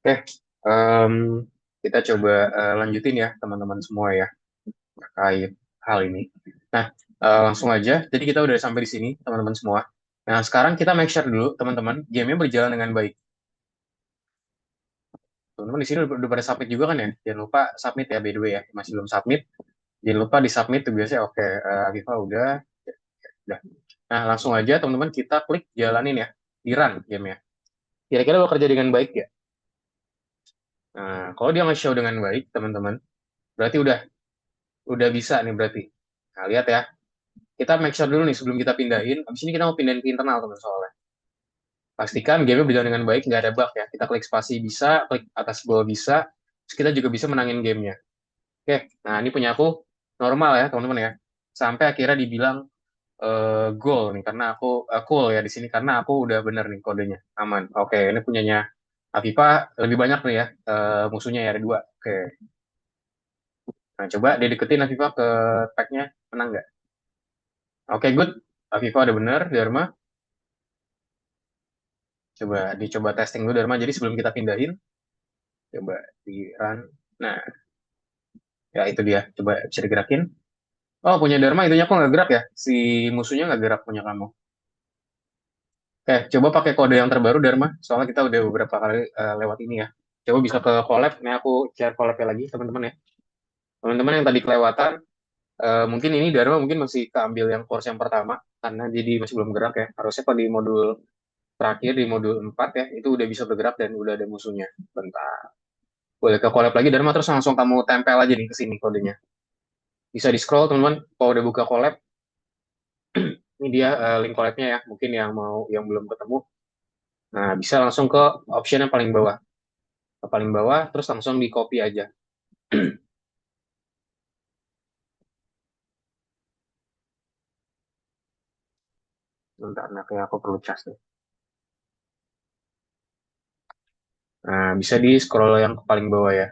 Oke, em, kita coba lanjutin ya teman-teman semua ya terkait hal ini. Nah, langsung aja. Jadi kita udah sampai di sini teman-teman semua. Nah, sekarang kita make sure dulu teman-teman gamenya berjalan dengan baik. Teman-teman di sini udah pada submit juga kan ya? Jangan lupa submit ya by the way ya. Masih belum submit. Jangan lupa di submit tuh biasanya. Oke, Afifa udah. Udah. Nah, langsung aja teman-teman kita klik jalanin ya. Di run gamenya. Kira-kira bekerja dengan baik ya? Nah, kalau dia nge-show dengan baik teman-teman, berarti udah bisa nih berarti. Nah, lihat ya. Kita make sure dulu nih sebelum kita pindahin. Abis ini kita mau pindahin ke internal teman soalnya. Pastikan game berjalan dengan baik, nggak ada bug ya. Kita klik spasi bisa, klik atas bawah bisa. Terus kita juga bisa menangin gamenya. Oke, nah ini punya aku normal ya teman-teman ya. Sampai akhirnya dibilang goal nih karena aku cool ya di sini karena aku udah bener nih kodenya aman. Oke, ini punyanya Aviva lebih banyak nih ya musuhnya ya ada dua. Oke, nah coba dideketin Aviva ke packnya menang nggak? Oke, good. Aviva udah bener, Dharma. Coba dicoba testing dulu Dharma. Jadi sebelum kita pindahin, coba di run. Nah, ya itu dia. Coba bisa digerakin. Oh, punya Dharma itunya kok nggak gerak ya? Si musuhnya nggak gerak punya kamu. Oke, coba pakai kode yang terbaru Dharma. Soalnya kita udah beberapa kali lewat ini ya. Coba bisa ke collab. Nih aku share collabnya lagi teman-teman ya. Teman-teman yang tadi kelewatan, mungkin ini Dharma mungkin masih keambil yang course yang pertama karena jadi masih belum gerak ya. Harusnya kalau di modul terakhir di modul 4 ya, itu udah bisa bergerak dan udah ada musuhnya. Bentar. Boleh ke collab lagi Dharma terus langsung kamu tempel aja nih ke sini kodenya. Bisa di scroll teman-teman. Kalau udah buka collab, ini dia link collabnya ya. Mungkin yang belum ketemu. Nah, bisa langsung ke option yang paling bawah. Ke paling bawah, terus langsung di copy aja. Bentar, nah kayak aku perlu cas nih. Nah, bisa di scroll yang ke paling bawah ya.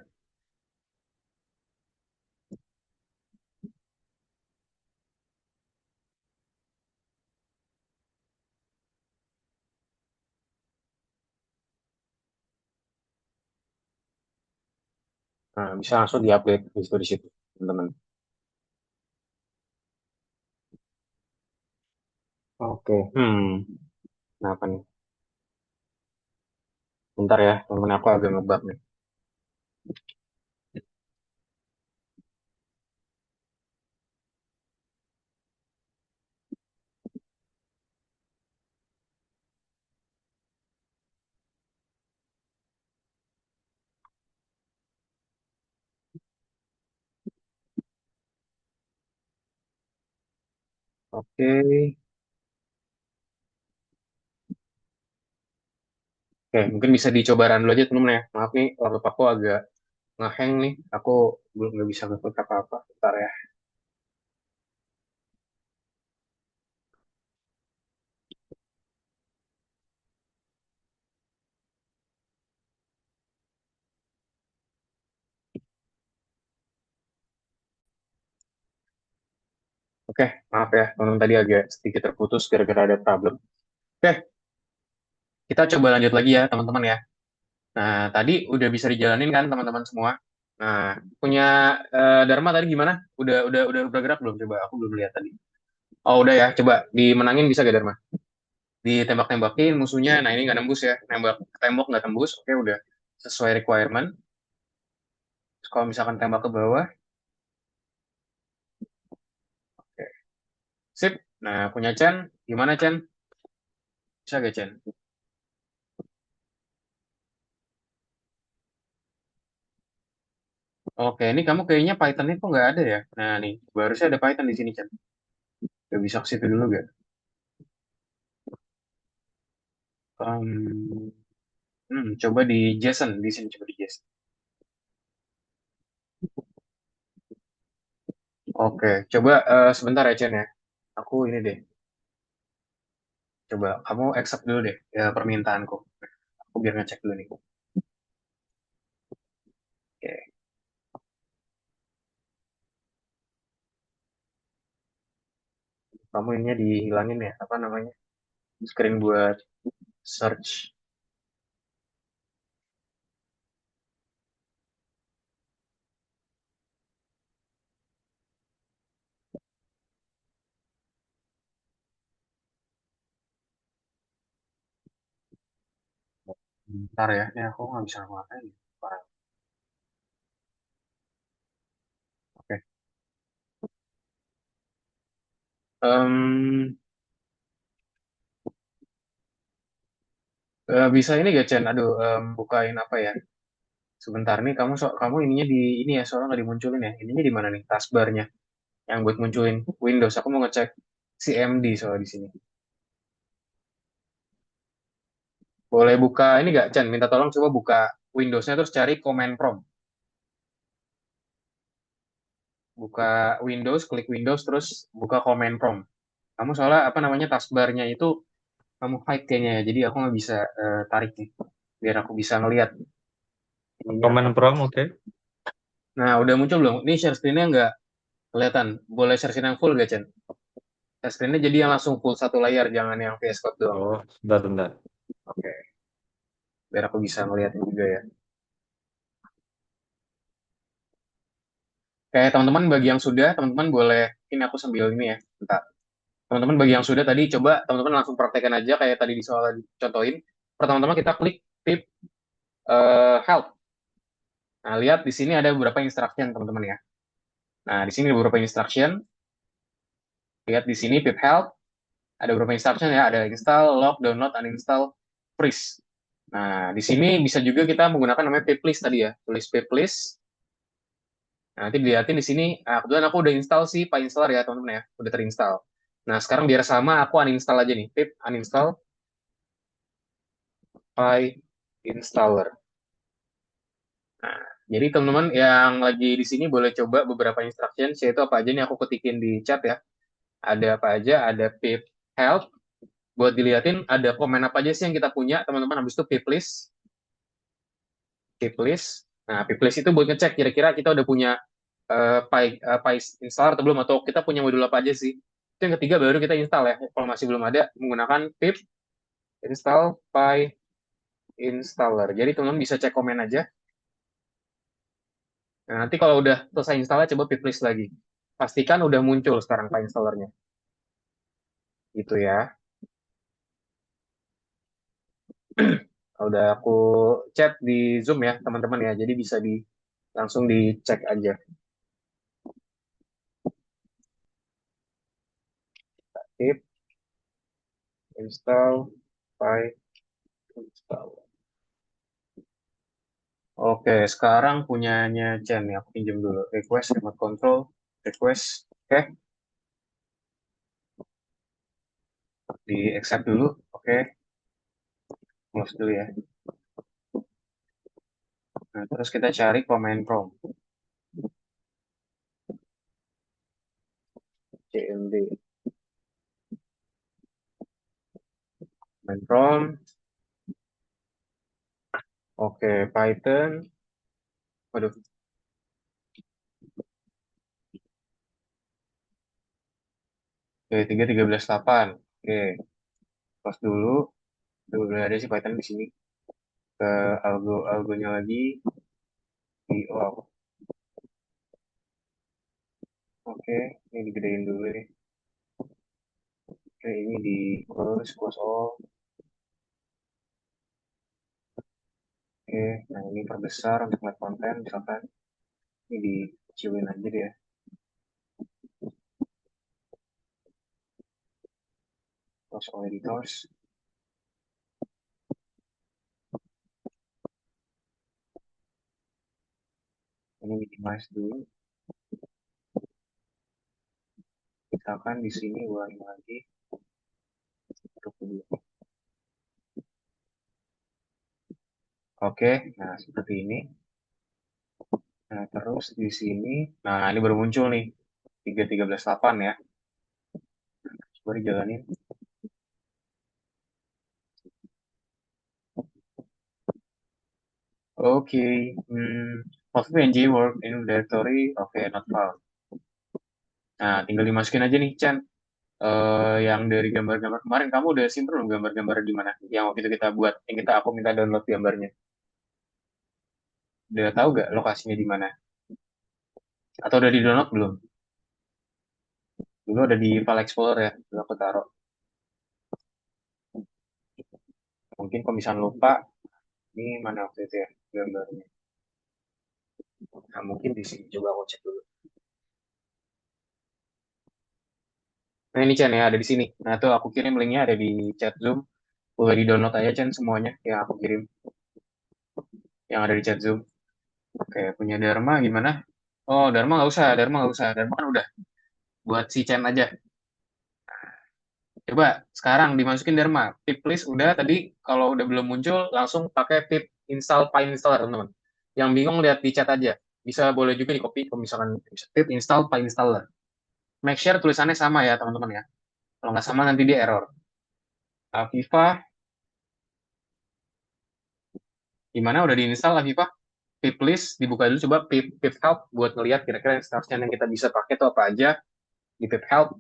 Nah, bisa langsung di-update di situ, teman-teman. Oke, kenapa nih? Bentar ya, teman aku agak ngebug nih. Oke, oke, mungkin bisa dicoba run dulu aja teman-teman ya. Maaf nih, laptop aku agak ngehang nih. Aku belum nggak bisa ngeklik apa-apa. Bentar ya. Oke, maaf ya, teman tadi agak sedikit terputus gara-gara ada problem. Oke, kita coba lanjut lagi ya, teman-teman ya. Nah, tadi udah bisa dijalanin kan, teman-teman semua. Nah, punya Dharma tadi gimana? Udah bergerak belum? Coba, aku belum lihat tadi. Oh, udah ya. Coba dimenangin bisa gak Dharma? Ditembak-tembakin musuhnya. Nah, ini nggak nembus ya. Nembak ke tembok nggak tembus. Oke, udah sesuai requirement. Terus kalau misalkan tembak ke bawah, oke. Sip. Nah, punya Chen. Gimana Chen? Bisa gak Chen? Oke, ini kamu kayaknya Python-nya kok nggak ada ya? Nah, nih, harusnya ada Python di sini, Chen. Gak bisa ke situ dulu gak? Um, coba di JSON, di sini coba di JSON. Oke, coba sebentar ya, Chen ya. Aku ini deh, coba kamu accept dulu deh ya permintaanku. Aku biar ngecek dulu nih. Oke, kamu ininya dihilangin ya, apa namanya? Screen buat search. Bentar ya, ini aku nggak bisa ngapain. Parah. Oke. Em, bisa ini gak, Chen? Aduh, bukain apa ya? Sebentar nih, kamu ininya di ini ya, soalnya nggak dimunculin ya. Ininya di mana nih? Taskbarnya yang buat munculin Windows. Aku mau ngecek CMD soal di sini. Boleh buka ini gak, Chen? Minta tolong coba buka Windows-nya terus cari Command Prompt. Buka Windows, klik Windows terus buka Command Prompt. Kamu soalnya apa namanya taskbarnya itu kamu hide kayaknya ya. Jadi aku nggak bisa tarik nih. Biar aku bisa ngelihat ininya apa. Comment Prom, oke. Nah, udah muncul belum? Ini share screen-nya nggak kelihatan. Boleh share screen yang full gak, Chen? Share screen-nya jadi yang langsung full satu layar, jangan yang VS Code doang. Oh, sebentar, sebentar. Oke, biar aku bisa ngeliatin juga ya. Kayak teman-teman bagi yang sudah, teman-teman boleh, ini aku sambil ini ya, bentar. Teman-teman bagi yang sudah tadi, coba teman-teman langsung praktekkan aja kayak tadi di soal contohin. Pertama-tama kita klik tip help. Nah, lihat di sini ada beberapa instruction, teman-teman ya. Nah, di sini ada beberapa instruction. Lihat di sini pip help, ada beberapa instruction ya, ada install, lock, download, uninstall, freeze. Nah, di sini bisa juga kita menggunakan namanya pip list tadi ya. Tulis pip list. Nah, nanti dilihatin di sini, nah, kebetulan aku udah install sih PyInstaller ya, teman-teman ya. Udah terinstall. Nah, sekarang biar sama, aku uninstall aja nih. Pip uninstall PyInstaller. Nah, jadi teman-teman yang lagi di sini boleh coba beberapa instructions, yaitu apa aja nih aku ketikin di chat ya. Ada apa aja, ada pip help, buat dilihatin ada komen apa aja sih yang kita punya, teman-teman. Habis itu pip list, pip list. Nah, pip list itu buat ngecek kira-kira kita udah punya PyInstaller atau belum, atau kita punya modul apa aja sih. Itu yang ketiga baru kita install ya. Kalau masih belum ada, menggunakan pip install PyInstaller. Jadi teman-teman bisa cek komen aja. Nah, nanti kalau udah selesai installnya, coba pip list lagi. Pastikan udah muncul sekarang PyInstallernya. Gitu ya. Udah aku chat di Zoom ya, teman-teman ya. Jadi bisa langsung dicek aja. Pip install PyInstaller. Oke, sekarang punyanya Chen ya. Aku pinjam dulu. Request remote control. Request. Oke, di accept dulu. Oke, close dulu ya. Nah, terus kita cari command prompt. CMD. Command prompt. Oke, Python. Waduh. Oke, 3.13.8. Oke, close dulu. Udah ada sih Python di sini. Ke algonya lagi. Wow. Oke, ini digedein dulu nih. Oke, ini di close all. Oke, nah ini perbesar untuk live konten. Misalkan ini dikecilin aja deh ya. Close all editors. Ini minimize dulu. Misalkan di sini ulangin lagi. Oke, nah seperti ini. Nah, terus di sini, nah ini baru muncul nih, 3.13.8 ya. Coba dijalanin. Oke, Positive NG work in directory, oke, not found. Nah, tinggal dimasukin aja nih, Chan. Yang dari gambar-gambar kemarin, kamu udah simpen belum gambar-gambar di mana? Yang waktu itu kita buat, yang aku minta download gambarnya. Udah tahu gak lokasinya di mana? Atau udah di download belum? Dulu ada di File Explorer ya, dulu aku taruh. Mungkin kalau misalnya lupa, Ini mana waktu itu ya gambarnya. Nah, mungkin di sini. Coba aku cek dulu. Nah, ini Chan ya, ada di sini. Nah, tuh aku kirim linknya ada di chat Zoom. Boleh di-download aja Chan semuanya yang aku kirim. Yang ada di chat Zoom. Oke, punya Dharma gimana? Oh, Dharma nggak usah. Dharma nggak usah. Dharma kan udah. Buat si Chan aja. Coba sekarang dimasukin Dharma. Pip list udah tadi. Kalau udah belum muncul, langsung pakai pip install file installer, teman-teman. Yang bingung lihat di chat aja. Bisa boleh juga di copy kalau misalkan pip install file installer. Make sure tulisannya sama ya, teman-teman ya. Kalau nggak sama nanti dia error. Afifah, gimana udah diinstal Afifah? Pip list dibuka dulu coba pip help buat ngelihat kira-kira instruction yang kita bisa pakai itu apa aja di pip help.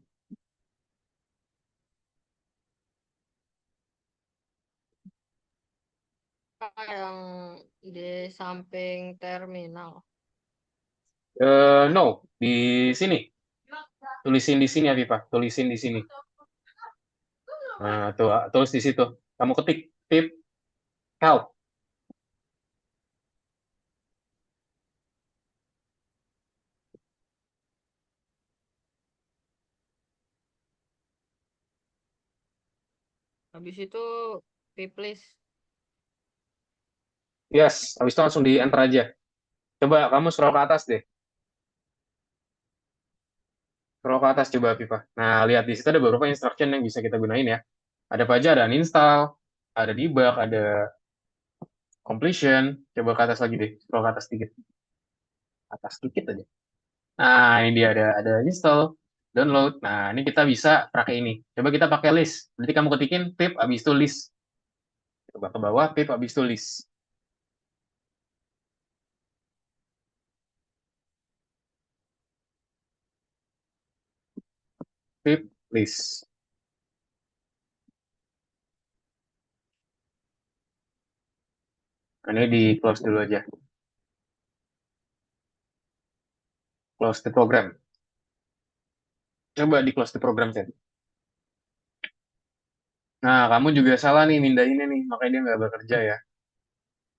Yang di samping terminal. No, di sini. Tulisin di sini Afifah, tulisin di sini. Nah, tuh, tulis di situ. Kamu ketik pip help. Habis itu Piplis. Yes, habis itu langsung di enter aja. Coba kamu scroll ke atas deh. Scroll ke atas coba Afifah. Nah, lihat di situ ada beberapa instruction yang bisa kita gunain ya. Ada apa aja? Ada uninstall, ada debug, ada completion. Coba ke atas lagi deh. Scroll ke atas dikit. Atas dikit aja. Nah, ini dia ada install, download. Nah, ini kita bisa pakai ini. Coba kita pakai list. Berarti kamu ketikin pip habis itu list. Coba ke bawah pip habis itu list. Pip list. Nah, ini di close dulu aja. Close the program. Coba di close the program, Chen. Nah, kamu juga salah nih mindahinnya nih. Makanya dia nggak bekerja ya.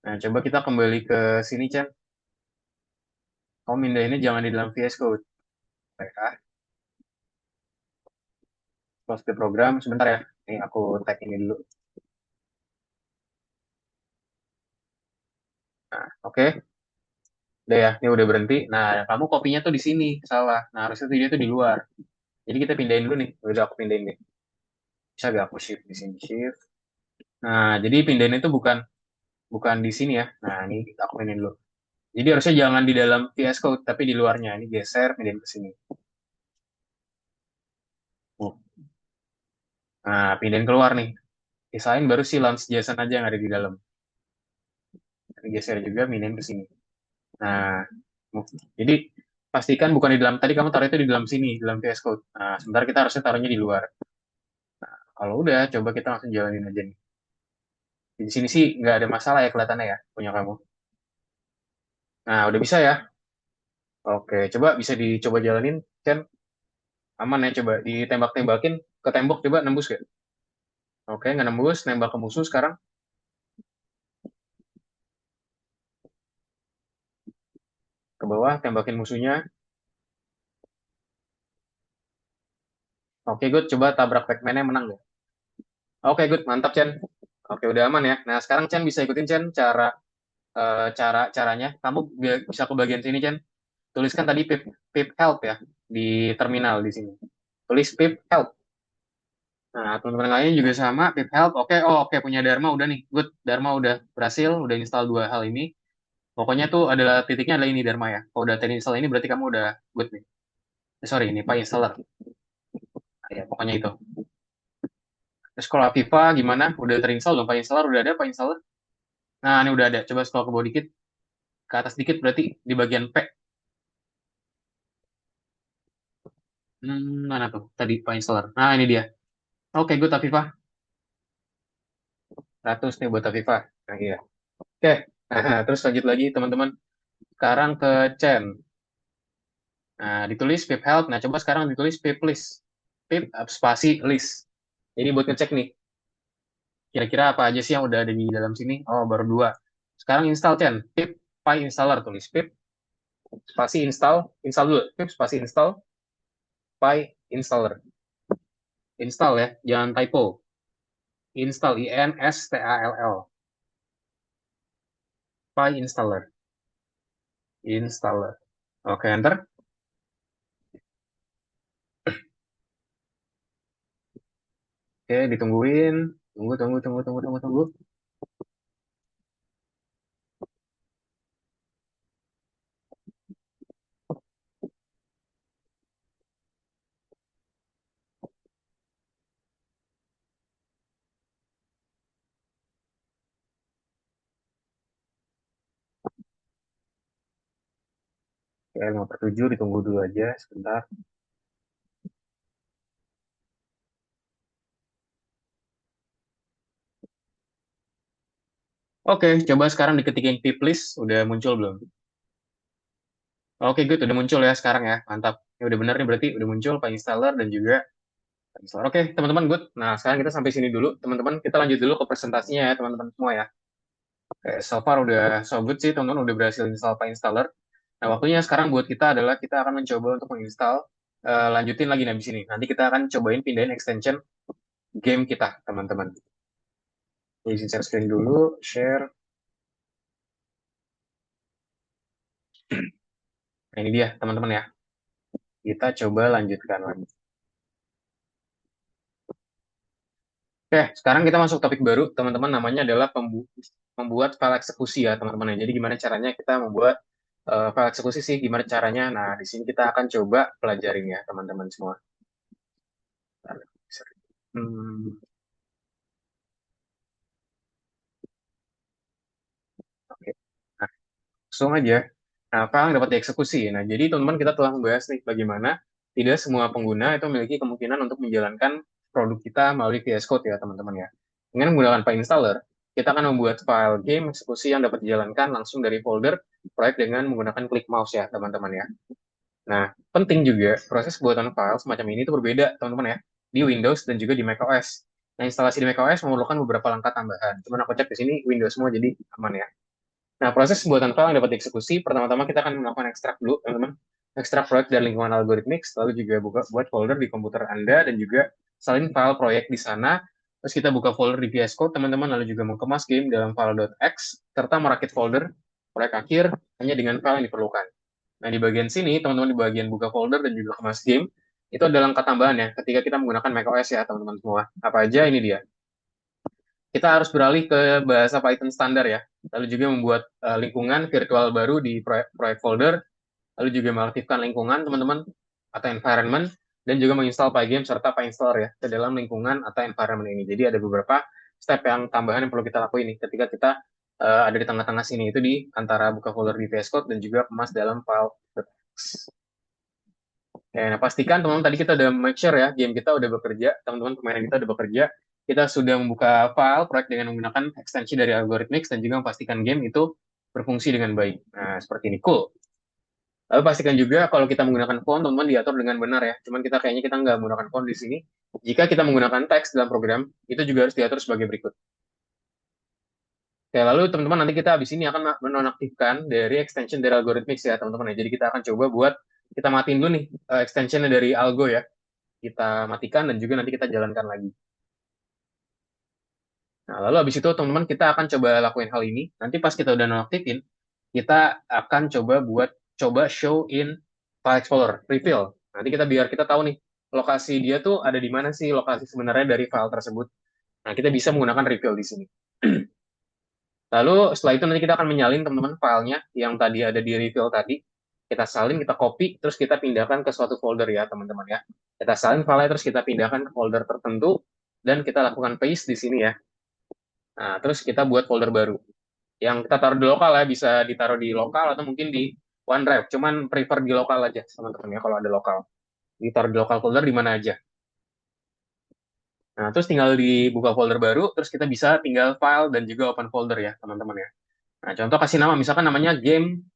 Nah, coba kita kembali ke sini, Chen. Kamu mindahinnya jangan di dalam VS Code. Ya, close the program. Sebentar ya. Nih, aku tag ini dulu. Nah, oke. Udah ya, ini udah berhenti. Nah, kamu kopinya tuh di sini, salah. Nah, harusnya tuh dia tuh di luar. Jadi kita pindahin dulu nih. Udah aku pindahin nih. Bisa gak aku shift di sini shift. Nah, jadi pindahin itu bukan bukan di sini ya. Nah, ini aku pindahin dulu. Jadi harusnya jangan di dalam VS Code, tapi di luarnya. Ini geser, pindahin ke sini. Nah, pindahin keluar nih. Desain baru si launch JSON aja yang ada di dalam. Ini geser juga, pindahin ke sini. Nah, jadi pastikan bukan di dalam. Tadi kamu taruh itu di dalam sini, di dalam VS Code. Nah, sebentar kita harusnya taruhnya di luar. Kalau udah, coba kita langsung jalanin aja nih. Di sini sih nggak ada masalah ya kelihatannya ya, punya kamu. Nah, udah bisa ya. Oke, coba bisa dicoba jalanin, Chen. Aman ya, coba ditembak-tembakin ke tembok, coba nembus gak? Oke, nggak nembus, nembak ke musuh sekarang. Ke bawah, tembakin musuhnya. Oke, good. Coba tabrak Pac-Man-nya menang gak? Oke, good. Mantap, Chen. Oke, udah aman ya. Nah, sekarang Chen bisa ikutin, Chen, caranya. Kamu bisa ke bagian sini, Chen. Tuliskan tadi pip help ya, di terminal di sini. Tulis pip help. Nah, teman-teman lainnya juga sama, pip help. Oke, oh oke, punya Dharma udah nih. Good, Dharma udah berhasil, udah install dua hal ini. Pokoknya tuh adalah titiknya adalah ini Dharma ya. Kalau udah terinstall ini berarti kamu udah good nih. Sorry, ini Pak installer. Nah, ya, pokoknya itu. Terus kalau Aviva gimana? Udah terinstall belum Pak installer? Udah ada Pak installer? Nah, ini udah ada. Coba scroll ke bawah dikit. Ke atas dikit berarti di bagian P. Mana tuh? Tadi Pak installer. Nah, ini dia. Oke, good Aviva. 100 nih buat Aviva. Nah, iya. Oke. Nah, terus lanjut lagi teman-teman. Sekarang ke Chen. Nah, ditulis pip help. Nah, coba sekarang ditulis pip list. Pip spasi list. Ini buat ngecek nih. Kira-kira apa aja sih yang udah ada di dalam sini? Oh, baru dua. Sekarang install Chen, pip PyInstaller, tulis pip spasi install, install dulu, pip spasi install PyInstaller. Install ya, jangan typo. Install, INSTALL, PyInstaller, installer. Oke, enter. Oke, ditungguin. Tunggu, tunggu, tunggu, tunggu, tunggu, tunggu. Oke, 5/7, ditunggu dulu aja sebentar. Oke, coba sekarang diketikin pip list, udah muncul belum? Oke, good, udah muncul ya sekarang ya, mantap. Ya udah bener nih berarti, udah muncul PyInstaller dan juga PyInstaller. Oke, teman-teman, good. Nah, sekarang kita sampai sini dulu. Teman-teman, kita lanjut dulu ke presentasinya ya, teman-teman semua ya. Oke, so far udah so good sih, teman-teman udah berhasil install PyInstaller. Nah, waktunya sekarang buat kita adalah kita akan mencoba untuk menginstal, lanjutin lagi di sini. Nanti kita akan cobain pindahin extension game kita, teman-teman. Jadi share screen dulu, share. Nah, ini dia, teman-teman ya. Kita coba lanjutkan lagi. Oke, sekarang kita masuk topik baru, teman-teman. Namanya adalah membuat file eksekusi ya, teman-teman. Jadi gimana caranya kita membuat file eksekusi sih? Gimana caranya? Nah, di sini kita akan coba pelajarin ya, teman-teman semua. Hmm, oke. Nah, langsung aja. Nah, file yang dapat dieksekusi. Nah, jadi teman-teman kita telah membahas nih bagaimana tidak semua pengguna itu memiliki kemungkinan untuk menjalankan produk kita melalui VS Code ya, teman-teman ya. Dengan menggunakan PyInstaller, kita akan membuat file game eksekusi yang dapat dijalankan langsung dari folder proyek dengan menggunakan klik mouse ya, teman-teman ya. Nah, penting juga proses pembuatan file semacam ini itu berbeda, teman-teman ya, di Windows dan juga di macOS. Nah, instalasi di macOS memerlukan beberapa langkah tambahan. Cuman aku cek di sini Windows semua jadi aman ya. Nah, proses pembuatan file yang dapat dieksekusi, pertama-tama kita akan melakukan ekstrak dulu, teman-teman. Ekstrak proyek dari lingkungan algoritmik, lalu juga buat folder di komputer Anda, dan juga salin file proyek di sana. Terus kita buka folder di VS Code, teman-teman, lalu juga mengemas game dalam file.x, serta merakit folder proyek akhir hanya dengan file yang diperlukan. Nah, di bagian sini, teman-teman, di bagian buka folder dan juga kemas game, itu ada langkah tambahan ya, ketika kita menggunakan macOS ya, teman-teman semua. Apa aja ini dia? Kita harus beralih ke bahasa Python standar ya, lalu juga membuat lingkungan virtual baru di proyek folder, lalu juga mengaktifkan lingkungan teman-teman atau environment, dan juga menginstal Pygame serta PyInstaller ya ke dalam lingkungan atau environment ini. Jadi ada beberapa step yang tambahan yang perlu kita lakuin nih ketika kita ada di tengah-tengah sini, itu di antara buka folder di VS Code dan juga kemas dalam file. Ya, nah, pastikan teman-teman tadi kita udah make sure ya game kita udah bekerja, teman-teman pemain kita udah bekerja, kita sudah membuka file proyek dengan menggunakan ekstensi dari Algorithmix dan juga memastikan game itu berfungsi dengan baik. Nah, seperti ini, cool. Lalu pastikan juga kalau kita menggunakan font, teman-teman diatur dengan benar ya. Cuman kita kayaknya kita nggak menggunakan font di sini. Jika kita menggunakan teks dalam program, itu juga harus diatur sebagai berikut. Oke, lalu teman-teman nanti kita habis ini akan menonaktifkan dari extension dari Algorithmix ya, teman-teman ya. Jadi kita akan coba buat kita matiin dulu nih extensionnya dari Algo ya. Kita matikan dan juga nanti kita jalankan lagi. Nah, lalu habis itu teman-teman kita akan coba lakuin hal ini. Nanti pas kita udah nonaktifin, kita akan coba show in file explorer, reveal. Nanti kita biar kita tahu nih lokasi dia tuh ada di mana sih lokasi sebenarnya dari file tersebut. Nah, kita bisa menggunakan reveal di sini. Lalu setelah itu nanti kita akan menyalin teman-teman filenya yang tadi ada di reveal tadi. Kita salin, kita copy, terus kita pindahkan ke suatu folder ya teman-teman ya. Kita salin filenya terus kita pindahkan ke folder tertentu dan kita lakukan paste di sini ya. Nah, terus kita buat folder baru. Yang kita taruh di lokal ya, bisa ditaruh di lokal atau mungkin di OneDrive. Cuman prefer di lokal aja, teman-teman ya, kalau ada lokal. Ditaruh di lokal folder di mana aja. Nah, terus tinggal dibuka folder baru, terus kita bisa tinggal file dan juga open folder ya, teman-teman ya. Nah, contoh kasih nama, misalkan namanya game,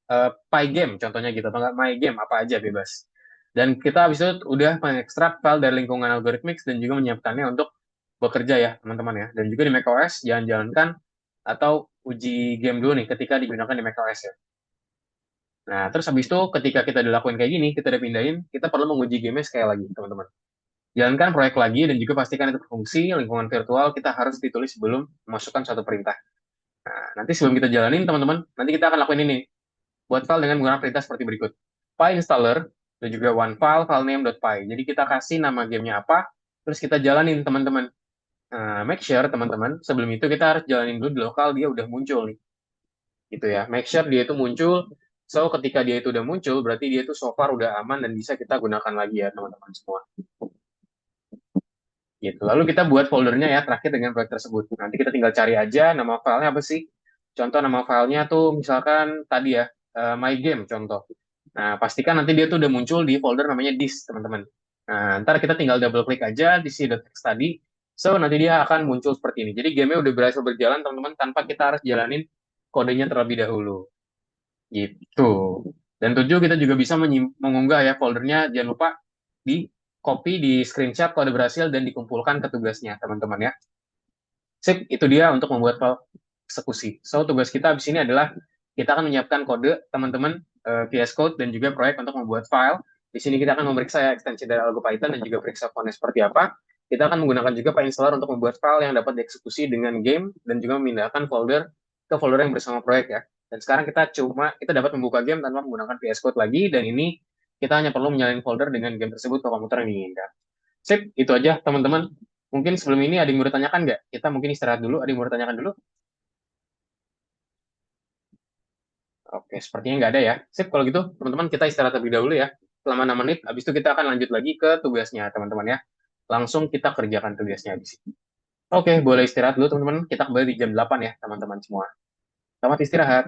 Pygame, contohnya gitu, atau nggak My Game, apa aja bebas. Dan kita habis itu udah mengekstrak file dari lingkungan Algorithmix dan juga menyiapkannya untuk bekerja ya, teman-teman ya. Dan juga di macOS, jangan jalankan atau uji game dulu nih ketika digunakan di macOS ya. Nah, terus habis itu ketika kita udah lakuin kayak gini, kita udah pindahin, kita perlu menguji gamenya sekali lagi, teman-teman. Jalankan proyek lagi dan juga pastikan itu berfungsi, lingkungan virtual kita harus ditulis sebelum memasukkan suatu perintah. Nah, nanti sebelum kita jalanin, teman-teman, nanti kita akan lakuin ini. Buat file dengan menggunakan perintah seperti berikut. PyInstaller dan juga onefile filename.py. Jadi kita kasih nama gamenya apa, terus kita jalanin, teman-teman. Nah, make sure, teman-teman, sebelum itu kita harus jalanin dulu di lokal, dia udah muncul nih. Gitu ya. Make sure dia itu muncul. So, ketika dia itu udah muncul, berarti dia itu so far udah aman dan bisa kita gunakan lagi ya, teman-teman semua. Gitu. Lalu kita buat foldernya ya, terakhir dengan proyek tersebut. Nanti kita tinggal cari aja nama filenya apa sih. Contoh nama filenya tuh misalkan tadi ya, My Game contoh. Nah, pastikan nanti dia tuh udah muncul di folder namanya this, teman-teman. Nah, ntar kita tinggal double klik aja di si .txt tadi. So, nanti dia akan muncul seperti ini. Jadi, game-nya udah berhasil berjalan, teman-teman, tanpa kita harus jalanin kodenya terlebih dahulu. Gitu. Dan tujuh, kita juga bisa mengunggah ya foldernya. Jangan lupa di copy, di screenshot kalau udah berhasil, dan dikumpulkan ke tugasnya, teman-teman ya. Sip, itu dia untuk membuat file eksekusi. So, tugas kita di sini adalah kita akan menyiapkan kode, teman-teman, VS Code, dan juga proyek untuk membuat file. Di sini kita akan memeriksa ya, ekstensi dari Algo Python dan juga periksa fontnya seperti apa. Kita akan menggunakan juga PyInstaller untuk membuat file yang dapat dieksekusi dengan game dan juga memindahkan folder ke folder yang bersama proyek ya. Dan sekarang kita dapat membuka game tanpa menggunakan VS Code lagi, dan ini kita hanya perlu menyalain folder dengan game tersebut ke komputer yang diinginkan. Sip, itu aja teman-teman. Mungkin sebelum ini ada yang mau ditanyakan nggak? Kita mungkin istirahat dulu, ada yang mau ditanyakan dulu? Oke, sepertinya nggak ada ya. Sip, kalau gitu teman-teman kita istirahat terlebih dahulu ya. Selama 6 menit, habis itu kita akan lanjut lagi ke tugasnya teman-teman ya. Langsung kita kerjakan tugasnya di sini. Oke, boleh istirahat dulu teman-teman. Kita kembali di jam 8 ya teman-teman semua. Selamat istirahat.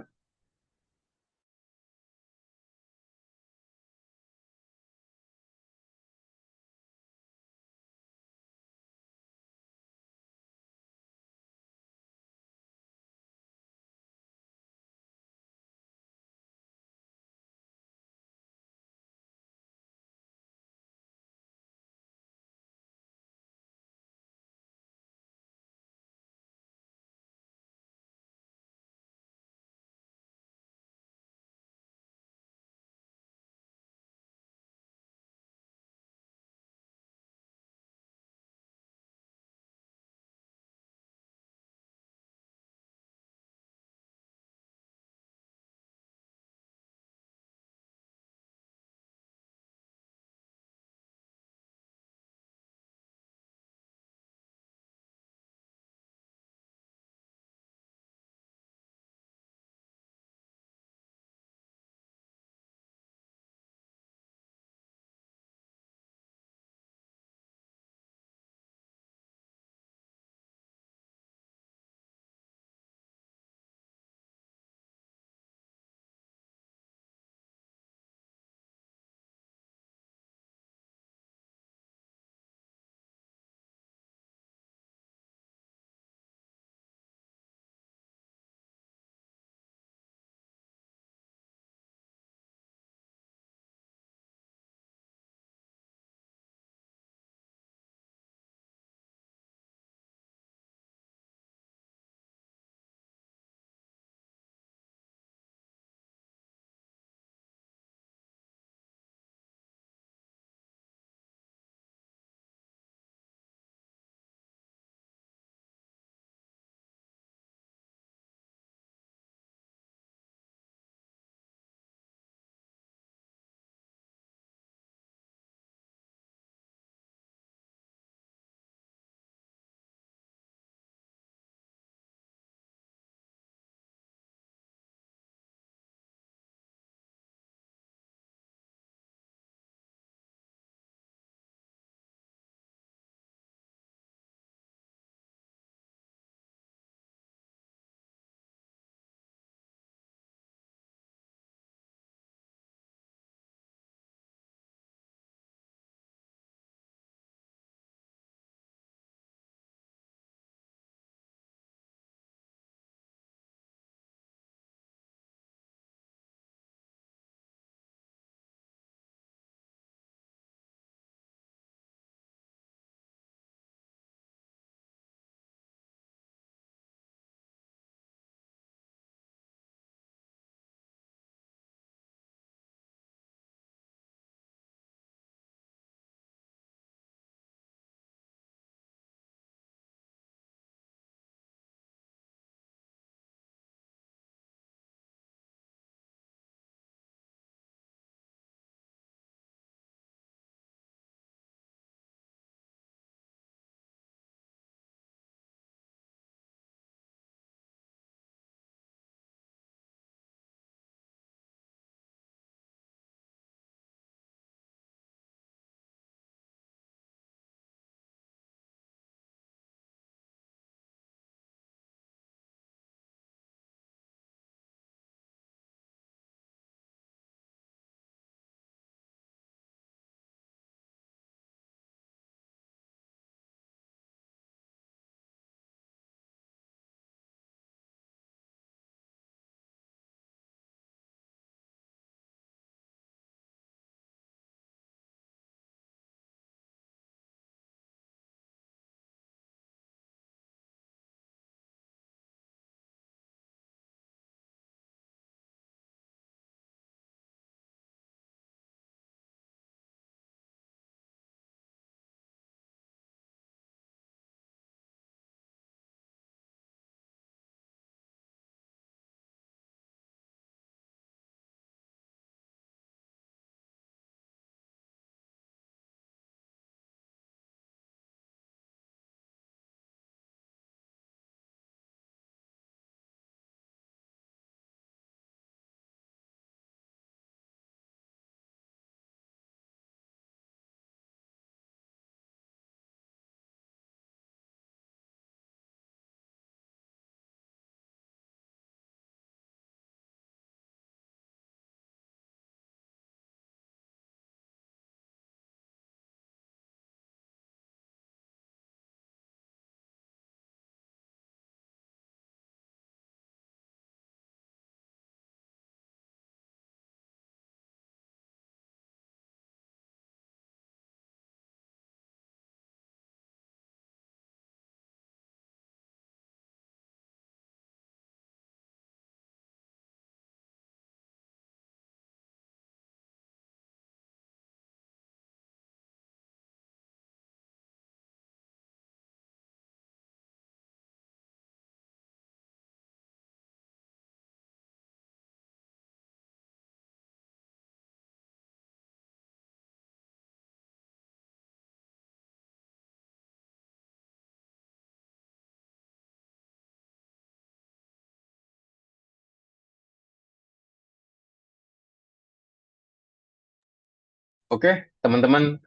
Oke, teman-teman,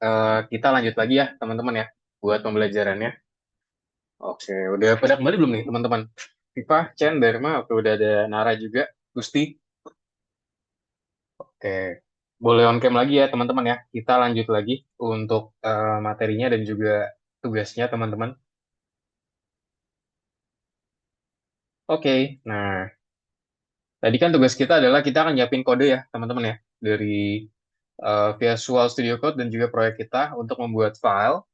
kita lanjut lagi ya, teman-teman ya, buat pembelajarannya. Oke, udah pada kembali belum nih, teman-teman? Viva, Chen, Dharma, oke, udah ada Nara juga, Gusti. Oke, boleh on cam lagi ya, teman-teman ya. Kita lanjut lagi untuk materinya dan juga tugasnya, teman-teman. Oke, nah, tadi kan tugas kita adalah kita akan nyiapin kode ya, teman-teman ya, dari Visual Studio Code dan juga proyek kita untuk membuat file.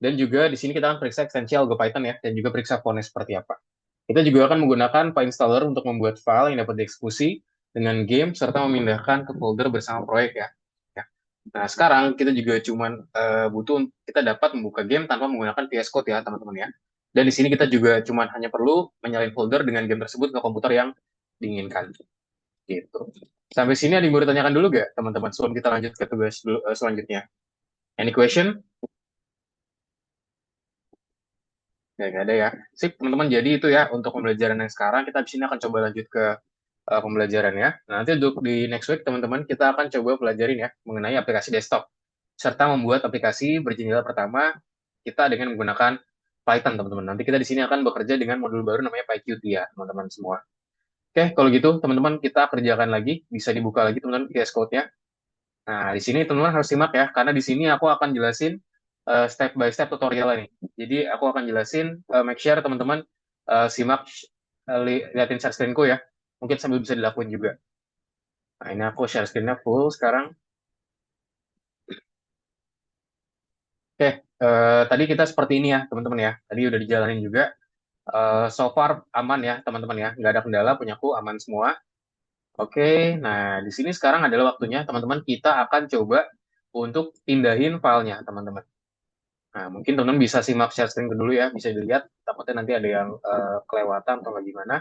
Dan juga di sini kita akan periksa ekstensi Python ya, dan juga periksa fontnya seperti apa. Kita juga akan menggunakan PyInstaller untuk membuat file yang dapat dieksekusi dengan game serta memindahkan ke folder bersama proyek ya. Ya. Nah, sekarang kita juga cuman butuh kita dapat membuka game tanpa menggunakan VS Code ya, teman-teman ya. Dan di sini kita juga cuman hanya perlu menyalin folder dengan game tersebut ke komputer yang diinginkan. Gitu. Sampai sini ada yang mau ditanyakan dulu gak, teman-teman, sebelum kita lanjut ke tugas selanjutnya? Any question? Ya, nggak ada ya. Sip, teman-teman. Jadi itu ya untuk pembelajaran yang sekarang. Kita di sini akan coba lanjut ke pembelajaran ya. Nah, nanti untuk di next week, teman-teman, kita akan coba pelajarin ya mengenai aplikasi desktop. Serta membuat aplikasi berjendela pertama kita dengan menggunakan Python, teman-teman. Nanti kita di sini akan bekerja dengan modul baru namanya PyQt ya, teman-teman semua. Oke, kalau gitu, teman-teman, kita kerjakan lagi. Bisa dibuka lagi, teman-teman, VS Code-nya. Nah, di sini teman-teman harus simak ya, karena di sini aku akan jelasin step by step tutorial nih. Jadi aku akan jelasin, make sure teman-teman simak, liatin share screen-ku ya. Mungkin sambil bisa dilakuin juga. Nah, ini aku share screen-nya full sekarang. Oke, tadi kita seperti ini ya, teman-teman ya. Tadi udah dijalanin juga. So far aman ya, teman-teman ya. Nggak ada kendala, punyaku aman semua. Oke, nah di sini sekarang adalah waktunya, teman-teman, kita akan coba untuk pindahin filenya, teman-teman. Nah, mungkin teman-teman bisa simak share screen dulu ya, bisa dilihat. Takutnya nanti ada yang kelewatan atau nggak gimana.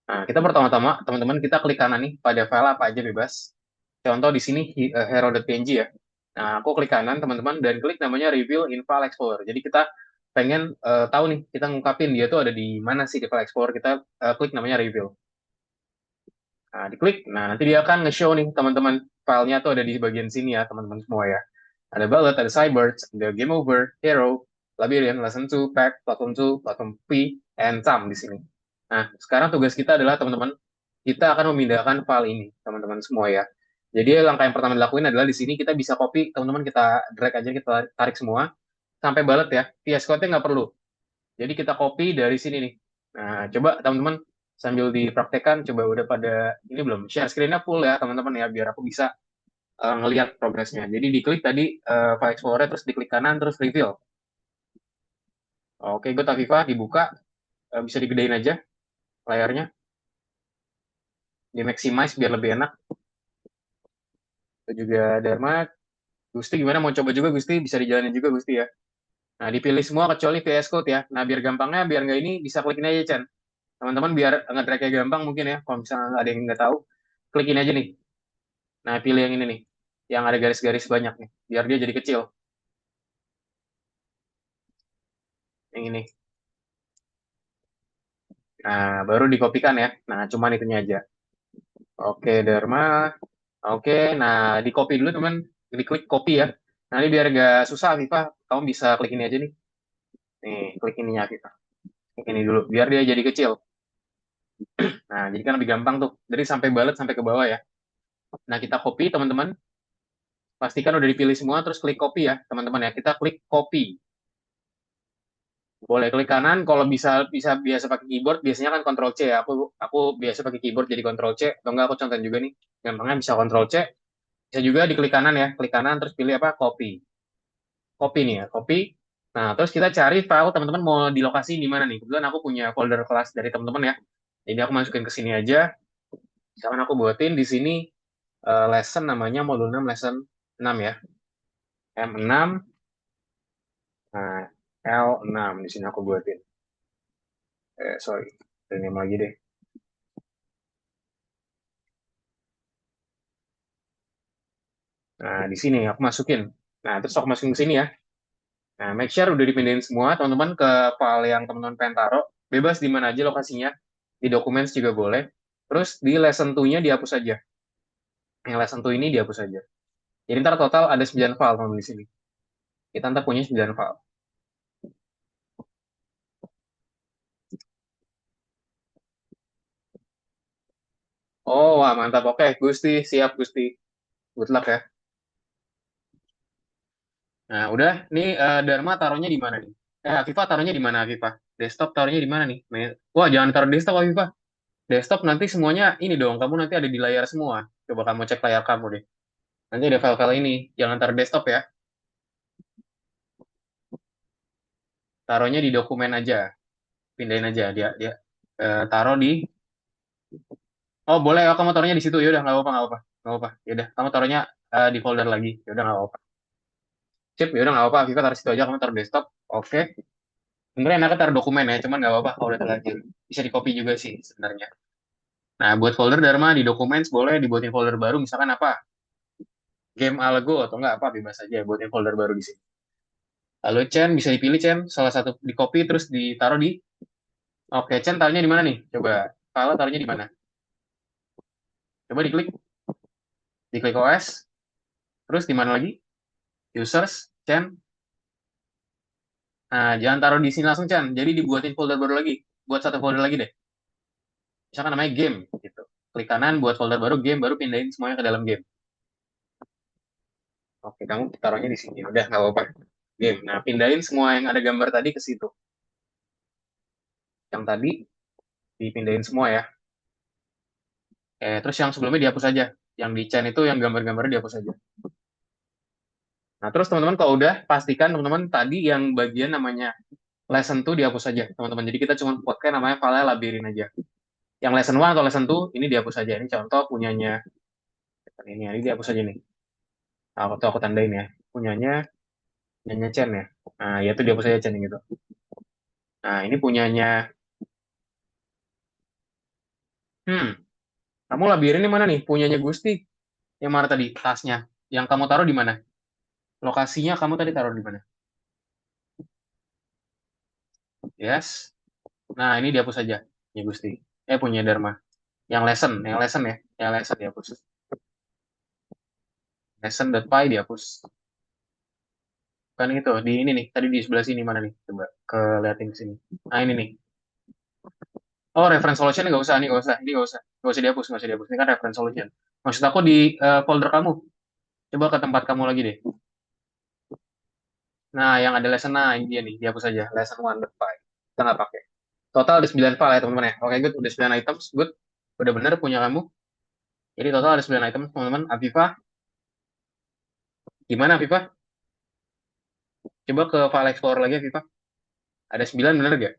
Nah, kita pertama-tama, teman-teman, kita klik kanan nih, pada file apa aja bebas. Contoh di sini, hero.png ya. Nah, aku klik kanan, teman-teman, dan klik namanya Reveal in File Explorer. Jadi kita pengen tahu nih, kita ngungkapin dia tuh ada di mana sih di File Explorer. Kita klik namanya Reveal. Nah, diklik. Nah, nanti dia akan nge-show nih, teman-teman, filenya tuh ada di bagian sini ya, teman-teman semua ya. Ada Ballad, ada Cybirds, ada Game Over, Hero, Labyrinth, Lesson 2, Pack, Platform 2, Platform P, and Some di sini. Nah, sekarang tugas kita adalah, teman-teman, kita akan memindahkan file ini, teman-teman semua ya. Jadi langkah yang pertama dilakuin adalah di sini kita bisa copy, teman-teman, kita drag aja, kita tarik semua, sampai Ballad ya. VS Code-nya nggak perlu. Jadi kita copy dari sini nih. Nah, coba teman-teman sambil dipraktekkan, coba udah pada ini belum? Share screen-nya full ya, teman-teman ya, biar aku bisa ngelihat progresnya. Jadi diklik tadi File Explorer, terus diklik kanan, terus Reveal. Oke, gue Aviva, dibuka. Bisa digedein aja layarnya, di maximize biar lebih enak. Itu juga Dharma. Gusti gimana, mau coba juga Gusti? Bisa dijalanin juga Gusti ya. Nah, dipilih semua kecuali VS Code ya. Nah, biar gampangnya, biar nggak ini, bisa klik ini aja, Chan. Teman-teman biar nge-drag-nya gampang mungkin ya, kalau misalnya ada yang nggak tahu, klik ini aja nih. Nah, pilih yang ini nih, yang ada garis-garis banyak nih, biar dia jadi kecil. Yang ini. Nah, baru dikopikan ya. Nah, cuman itunya aja. Oke, Dharma. Oke, nah di copy dulu teman, diklik copy ya. Nanti biar gak susah, Viva, kamu bisa klik ini aja nih. Nih, klik ininya, Viva. Klik ini dulu, biar dia jadi kecil. Nah, jadi kan lebih gampang tuh. Dari sampai balet sampai ke bawah ya. Nah, kita copy, teman-teman. Pastikan udah dipilih semua, terus klik copy ya, teman-teman ya. Kita klik copy. Boleh klik kanan, kalau bisa bisa biasa pakai keyboard, biasanya kan Ctrl C ya. Aku biasa pakai keyboard jadi Ctrl C. Atau enggak aku contohin juga nih. Gampangnya bisa Ctrl C. Bisa juga diklik kanan ya. Klik kanan, terus pilih apa? Copy. Copy nih ya, copy. Nah, terus kita cari file teman-teman mau di lokasi di mana nih. Kebetulan aku punya folder kelas dari teman-teman ya. Jadi aku masukin ke sini aja. Misalkan aku buatin di sini lesson namanya modul 6 lesson 6 ya. M6, nah L6 di sini aku buatin. Sorry, ini lagi deh. Nah, di sini aku masukin. Nah, terus aku masukin ke sini ya. Nah, make sure udah dipindahin semua teman-teman ke file yang teman-teman pengen taruh. Bebas di mana aja lokasinya. Di documents juga boleh. Terus di lesson 2-nya dihapus aja. Yang lesson 2 ini dihapus aja. Jadi ntar total ada 9 file teman di sini. Kita ntar punya 9 file. Oh, wah mantap. Oke, Gusti, siap Gusti. Good luck ya. Nah, udah. Nih Dharma taruhnya di mana nih? Afifah taruhnya di mana Afifah? Desktop taruhnya di mana nih? Wah, jangan taruh desktop Afifah. Desktop nanti semuanya ini dong. Kamu nanti ada di layar semua. Coba kamu cek layar kamu deh. Nanti ada file-file ini. Jangan taruh desktop ya. Taruhnya di dokumen aja. Pindahin aja dia dia taruh di. Oh, boleh. Oh, kamu taruhnya di situ. Ya udah, nggak apa-apa, nggak apa-apa. Nggak apa-apa. Ya udah, kamu taruhnya di folder lagi. Ya udah, nggak apa-apa. Sip, ya udah nggak apa-apa. Afifah taruh situ aja. Kamu taruh desktop. Oke. Sebenarnya enaknya taruh dokumen ya, cuman nggak apa-apa kalau udah terlanjur. Bisa di copy juga sih sebenarnya. Nah, buat folder Dharma di Documents boleh dibuatin folder baru, misalkan apa? Game Algo atau enggak apa, bebas aja buatin folder baru di sini. Lalu Chen bisa dipilih Chen, salah satu di copy terus ditaruh di. Oke, Chen taruhnya di mana nih? Coba. Kalau taruhnya di mana? Coba diklik, diklik OS, terus di mana lagi? Users, Chen. Nah, jangan taruh di sini langsung Chen. Jadi dibuatin folder baru lagi. Buat satu folder lagi deh. Misalkan namanya game gitu. Klik kanan buat folder baru game, baru pindahin semuanya ke dalam game. Oke, kamu taruhnya di sini. Udah, nggak apa-apa. Game. Nah, pindahin semua yang ada gambar tadi ke situ. Yang tadi dipindahin semua ya. Terus yang sebelumnya dihapus aja. Yang di chain itu yang gambar-gambarnya dihapus aja. Nah, terus teman-teman kalau udah, pastikan teman-teman tadi yang bagian namanya lesson 2 dihapus aja, teman-teman. Jadi kita cuma pakai namanya file labirin aja. Yang lesson 1 atau lesson 2 ini dihapus aja. Ini contoh punyanya. Ini dihapus aja nih. Nah, aku tandain ya. Punyanya, punyanya Chen ya. Nah, ya itu dihapus aja Chen gitu. Nah, ini punyanya. Hmm, kamu labirin ini mana nih? Punyanya Gusti. Yang mana tadi? Tasnya. Yang kamu taruh di mana? Lokasinya kamu tadi taruh di mana? Yes. Nah, ini dihapus aja. Ya Gusti. Punya Dharma. Yang lesson ya. Yang lesson dihapus. Lesson.py dihapus. Kan itu, di ini nih. Tadi di sebelah sini mana nih? Coba ke liatin ke sini. Nah, ini nih. Oh, reference solution nggak usah. Ini nggak usah. Ini nggak usah. Nggak usah dihapus. Nggak usah dihapus. Ini kan reference solution. Maksud aku di folder kamu. Coba ke tempat kamu lagi deh. Nah, yang ada lesson, nah ini dia nih. Dihapus aja. Lesson1.py. Kita nggak pakai. Total ada 9 file ya teman-teman ya. Oke, good. Udah 9 items. Good. Udah bener punya kamu. Jadi total ada 9 items teman-teman. Afifah. Gimana Afifah? Coba ke file explorer lagi Afifah. Ada 9 bener gak?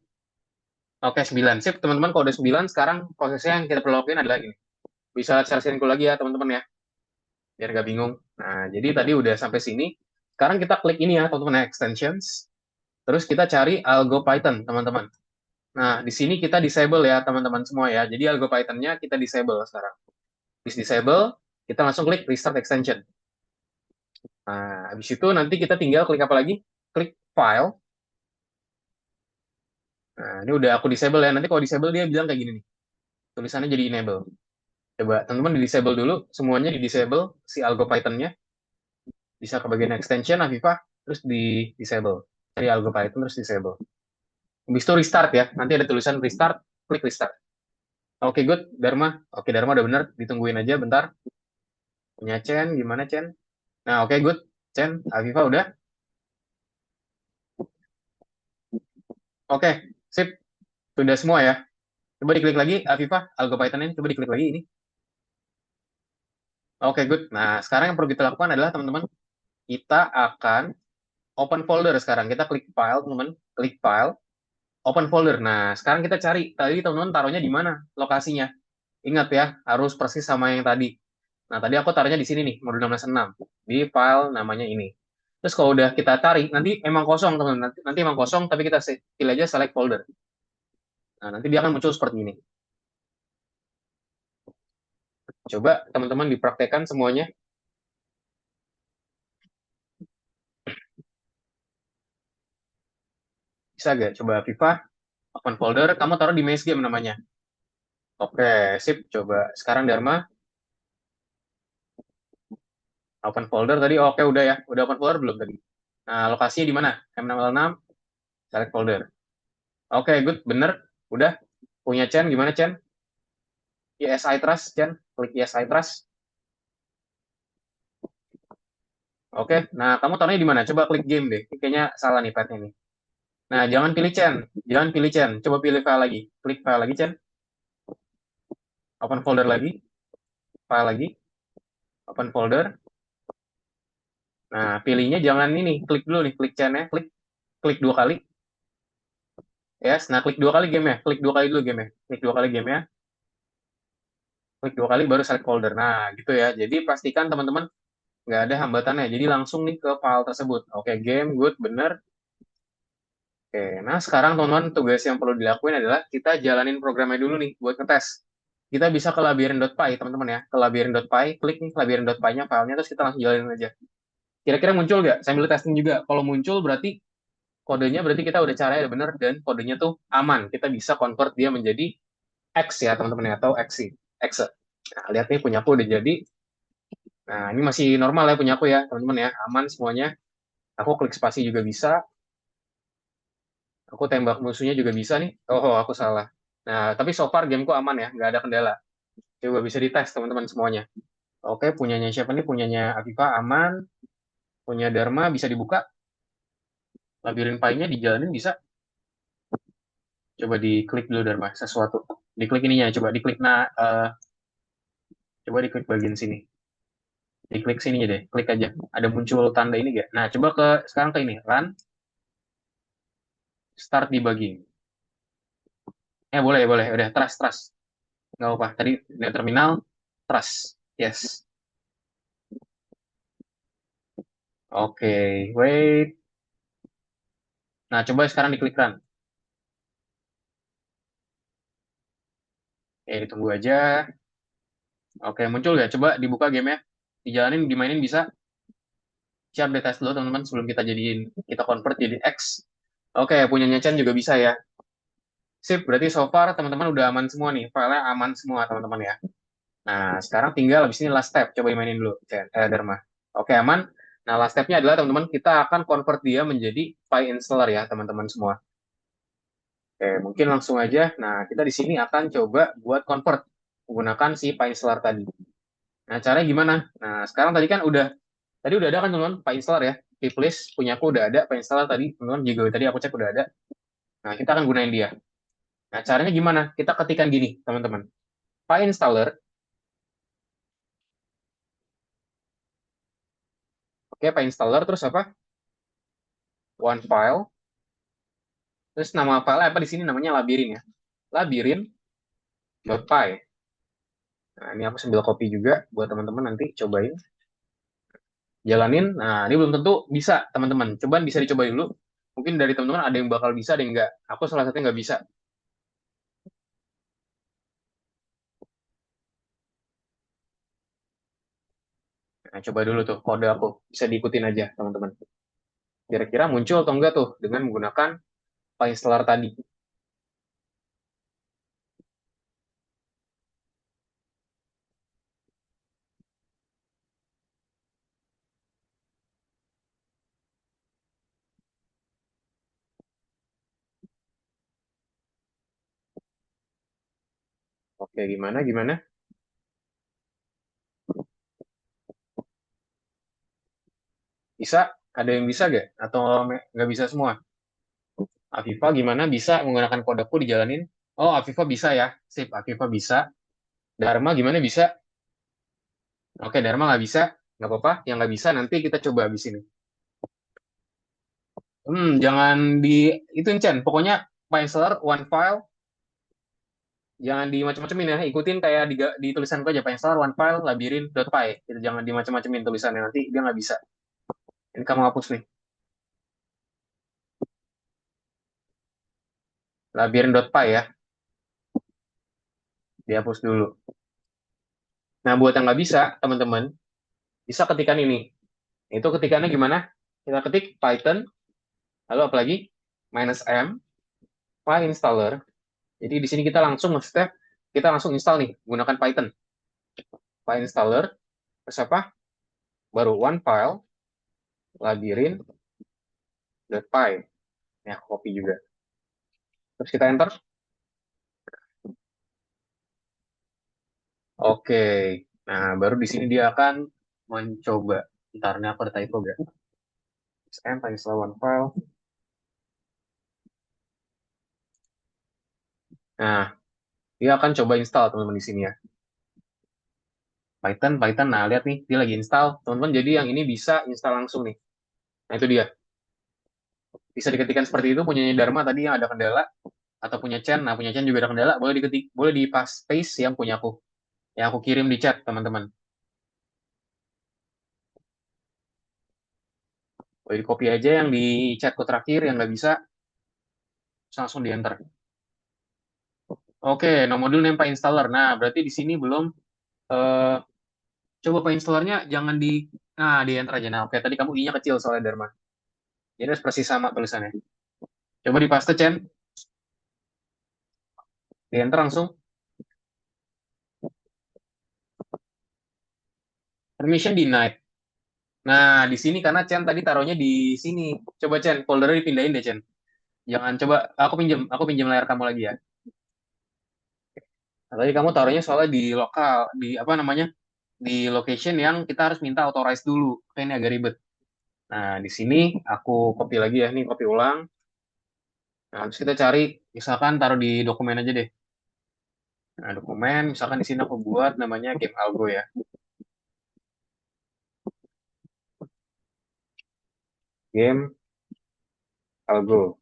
Oke, 9. Sip, teman-teman. Kalau udah 9, sekarang prosesnya yang kita perlu lakuin adalah ini. Bisa share screen lagi ya, teman-teman ya. Biar gak bingung. Nah, jadi tadi udah sampai sini. Sekarang kita klik ini ya, teman-teman, ya, extensions. Terus kita cari Algo Python, teman-teman. Nah, di sini kita disable ya, teman-teman semua ya. Jadi Algo Python-nya kita disable sekarang. Habis disable, kita langsung klik Restart Extension. Nah, habis itu nanti kita tinggal klik apa lagi? Klik File. Nah, ini udah aku disable ya. Nanti kalau disable dia bilang kayak gini nih. Tulisannya jadi enable. Coba teman-teman di disable dulu, semuanya di disable si Algo Python-nya. Bisa ke bagian extension Afifah, terus di disable. Cari Algo Python terus disable. Habis itu restart ya. Nanti ada tulisan restart, klik restart. Oke, good, Dharma. Oke, Dharma udah bener. Ditungguin aja bentar. Punya Chen, gimana Chen? Nah, oke, good. Chen, Afifah udah. Oke, sip. Sudah semua ya. Coba diklik lagi, Afifah, Algo Python ini. Coba diklik lagi ini. Oke, good. Nah, sekarang yang perlu kita lakukan adalah, teman-teman, kita akan open folder sekarang. Kita klik file, teman-teman. Klik file, open folder. Nah, sekarang kita cari. Tadi teman-teman taruhnya di mana lokasinya. Ingat ya, harus persis sama yang tadi. Nah, tadi aku taruhnya di sini nih, modul 16.6. Di file namanya ini. Terus kalau udah kita tarik, nanti emang kosong, teman-teman. Nanti emang kosong, tapi kita pilih aja select folder. Nah, nanti dia akan muncul seperti ini. Coba teman-teman dipraktekkan semuanya. Bisa gak? Coba Viva, open folder, kamu taruh di main game namanya. Oke, sip. Coba sekarang Dharma. Open folder tadi, oke udah ya. Udah open folder belum tadi? Nah, lokasinya di mana? M6L6, select folder. Oke, good, bener. Udah. Punya Chen, gimana Chen? Yes, I trust, Chen. Klik Yes, I trust. Oke, nah kamu taruhnya di mana? Coba klik game deh. Ini kayaknya salah nih petnya nih. Nah, jangan pilih Chen. Jangan pilih Chen. Coba pilih file lagi. Klik file lagi, Chen. Open folder lagi. File lagi. Open folder. Nah, pilihnya jangan ini. Klik dulu nih. Klik Chen-nya. Klik. Klik dua kali. Yes. Nah, klik dua kali game ya. Klik dua kali dulu game ya. Klik dua kali game ya. Klik dua kali baru select folder. Nah, gitu ya. Jadi pastikan teman-teman nggak ada hambatannya. Jadi langsung nih ke file tersebut. Oke, game. Good. Bener. Oke, nah sekarang teman-teman tugas yang perlu dilakuin adalah kita jalanin programnya dulu nih buat ngetes. Kita bisa ke labirin.py teman-teman ya, ke labirin.py, klik nih labirin.py-nya filenya terus kita langsung jalanin aja. Kira-kira muncul nggak? Sambil testing juga. Kalau muncul berarti kodenya berarti kita udah caranya udah bener dan kodenya tuh aman. Kita bisa convert dia menjadi X ya teman-teman ya atau XI. X. Nah, lihat nih punya aku udah jadi. Nah, ini masih normal ya punya aku ya, teman-teman ya. Aman semuanya. Aku klik spasi juga bisa. Aku tembak musuhnya juga bisa nih. Oh, aku salah. Nah, tapi so far gameku aman ya, nggak ada kendala. Coba bisa dites teman-teman semuanya. Oke, punyanya siapa nih? Punyanya Afifa aman. Punya Dharma bisa dibuka. Labirin pie-nya dijalanin bisa. Coba diklik dulu Dharma, sesuatu. Diklik ininya, coba diklik coba diklik bagian sini. Diklik sini deh, klik aja. Ada muncul tanda ini gak? Nah, coba sekarang ke ini, run, start debugging. Boleh, boleh. Udah, trust, trust. Nggak apa-apa. Tadi di terminal, trust. Yes. Oke, wait. Nah, coba sekarang diklik run. Ditunggu aja. Oke, muncul nggak? Coba dibuka gamenya. Dijalanin, dimainin bisa. Siap dites dulu teman-teman sebelum kita convert jadi X. Oke, punyanya Chen juga bisa ya. Sip, berarti so far teman-teman udah aman semua nih. Filenya aman semua teman-teman ya. Nah, sekarang tinggal habis ini last step. Coba dimainin dulu, Chen, Dharma. Oke, aman. Nah, last stepnya adalah teman-teman kita akan convert dia menjadi file installer ya teman-teman semua. Oke, mungkin langsung aja. Nah, kita di sini akan coba buat convert menggunakan si file installer tadi. Nah, caranya gimana? Nah, sekarang tadi udah ada kan teman-teman file installer ya. Replace punya aku udah ada file installer tadi, teman-teman juga tadi aku cek udah ada. Nah, kita akan gunain dia. Nah, caranya gimana? Kita ketikkan gini, teman-teman. File installer, oke, file installer terus apa? One file, terus nama file apa di sini namanya labirin ya. Labirin.py. Nah, ini aku sambil copy juga buat teman-teman nanti cobain. Jalanin. Nah, ini belum tentu bisa, teman-teman. Coba bisa dicoba dulu. Mungkin dari teman-teman ada yang bakal bisa, ada yang enggak. Aku salah satunya nggak bisa. Nah, coba dulu tuh kode aku. Bisa diikutin aja, teman-teman. Kira-kira muncul atau enggak tuh dengan menggunakan file installer tadi. Oke, gimana, gimana? Bisa? Ada yang bisa gak? Atau nggak bisa semua? Afifa gimana bisa menggunakan kodeku dijalanin? Oh, Afifa bisa ya. Sip, Afifa bisa. Dharma gimana bisa? Oke, Dharma nggak bisa. Nggak apa-apa. Yang nggak bisa nanti kita coba habis ini. Jangan di itu Chen. Pokoknya file installer one file. Jangan dimacem-macemin ya. Ikutin kayak di tulisanku aja. File installer one file labirin.py. Itu jangan dimacem-macemin tulisannya nanti dia nggak bisa. Ini kamu hapus nih. Labirin.py ya. Dihapus dulu. Nah, buat yang nggak bisa, teman-teman, bisa ketikan ini. Itu ketikannya gimana? Kita ketik Python, lalu apalagi? -m, file installer. Jadi di sini kita langsung step, kita langsung install nih, menggunakan Python. File installer, terus apa? baru one file, labirin.py. Ini aku copy juga. Terus kita enter. Oke. Nah, baru di sini dia akan mencoba. Ntar ini aku ada typo gak? Sm install one file. Nah, dia akan coba install teman-teman di sini ya. Python. Nah, lihat nih, dia lagi install. Teman-teman, jadi yang ini bisa install langsung nih. Nah, itu dia. Bisa diketikkan seperti itu, punyanya Dharma tadi yang ada kendala, atau punya Chen. Nah, punya Chen juga ada kendala, boleh diketik, boleh di paste yang punya aku. Yang aku kirim di chat, teman-teman. Boleh di copy aja yang di chatku terakhir, yang nggak bisa, langsung di enter. Oke, no module name Pak installer. Nah, berarti di sini belum, eh, coba Pak installernya jangan di, nah, di enter aja. Nah, oke, tadi kamu i-nya kecil soalnya Dharma. Jadi harus persis sama tulisannya. Coba di paste, Chen. Di enter langsung. Permission denied. Nah, di sini karena Chen tadi taruhnya di sini. Coba Chen, foldernya dipindahin deh Chen. Jangan coba, aku pinjam layar kamu lagi ya. Nah, tadi kamu taruhnya soalnya di lokal, di apa namanya, di location yang kita harus minta authorize dulu. Oke, ini agak ribet. Nah, di sini aku copy lagi ya, nih copy ulang. Nah, terus kita cari, misalkan taruh di dokumen aja deh. Nah, dokumen, misalkan di sini aku buat namanya game algo ya. Game algo.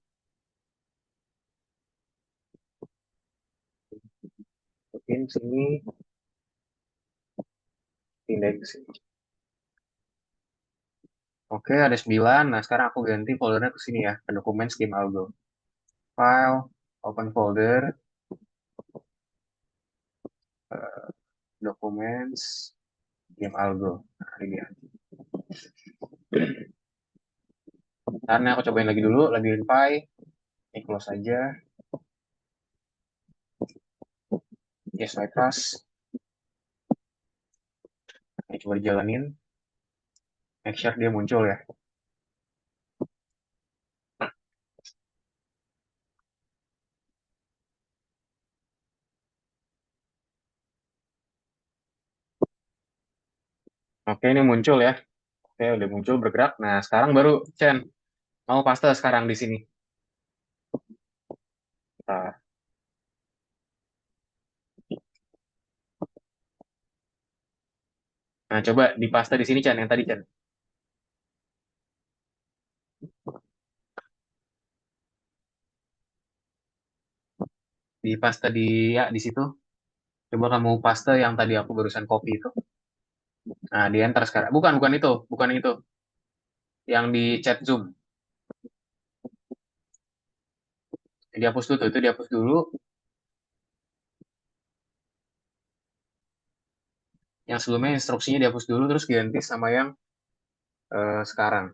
Mungkin sini, pindah ke sini. Oke, ada 9. Nah, sekarang aku ganti foldernya ke sini ya, ke dokumen game algo. File, open folder, documents, game algo. Nah, ini ya. Karena aku cobain lagi dulu, labirin Py, ini close aja. Yes, I trust. Ini coba dijalanin. Make sure dia muncul ya. Oke, ini muncul ya. Oke, udah muncul bergerak. Nah, sekarang baru Chen mau paste sekarang di sini. Nah, nah, coba di paste di sini Chen, yang tadi Chen. Di paste di ya di situ. Coba kamu paste yang tadi aku barusan copy itu. Nah, di enter sekarang. Bukan itu. Yang di chat Zoom. Dihapus dulu tuh, itu dihapus dulu. Yang sebelumnya instruksinya dihapus dulu, terus ganti sama yang sekarang.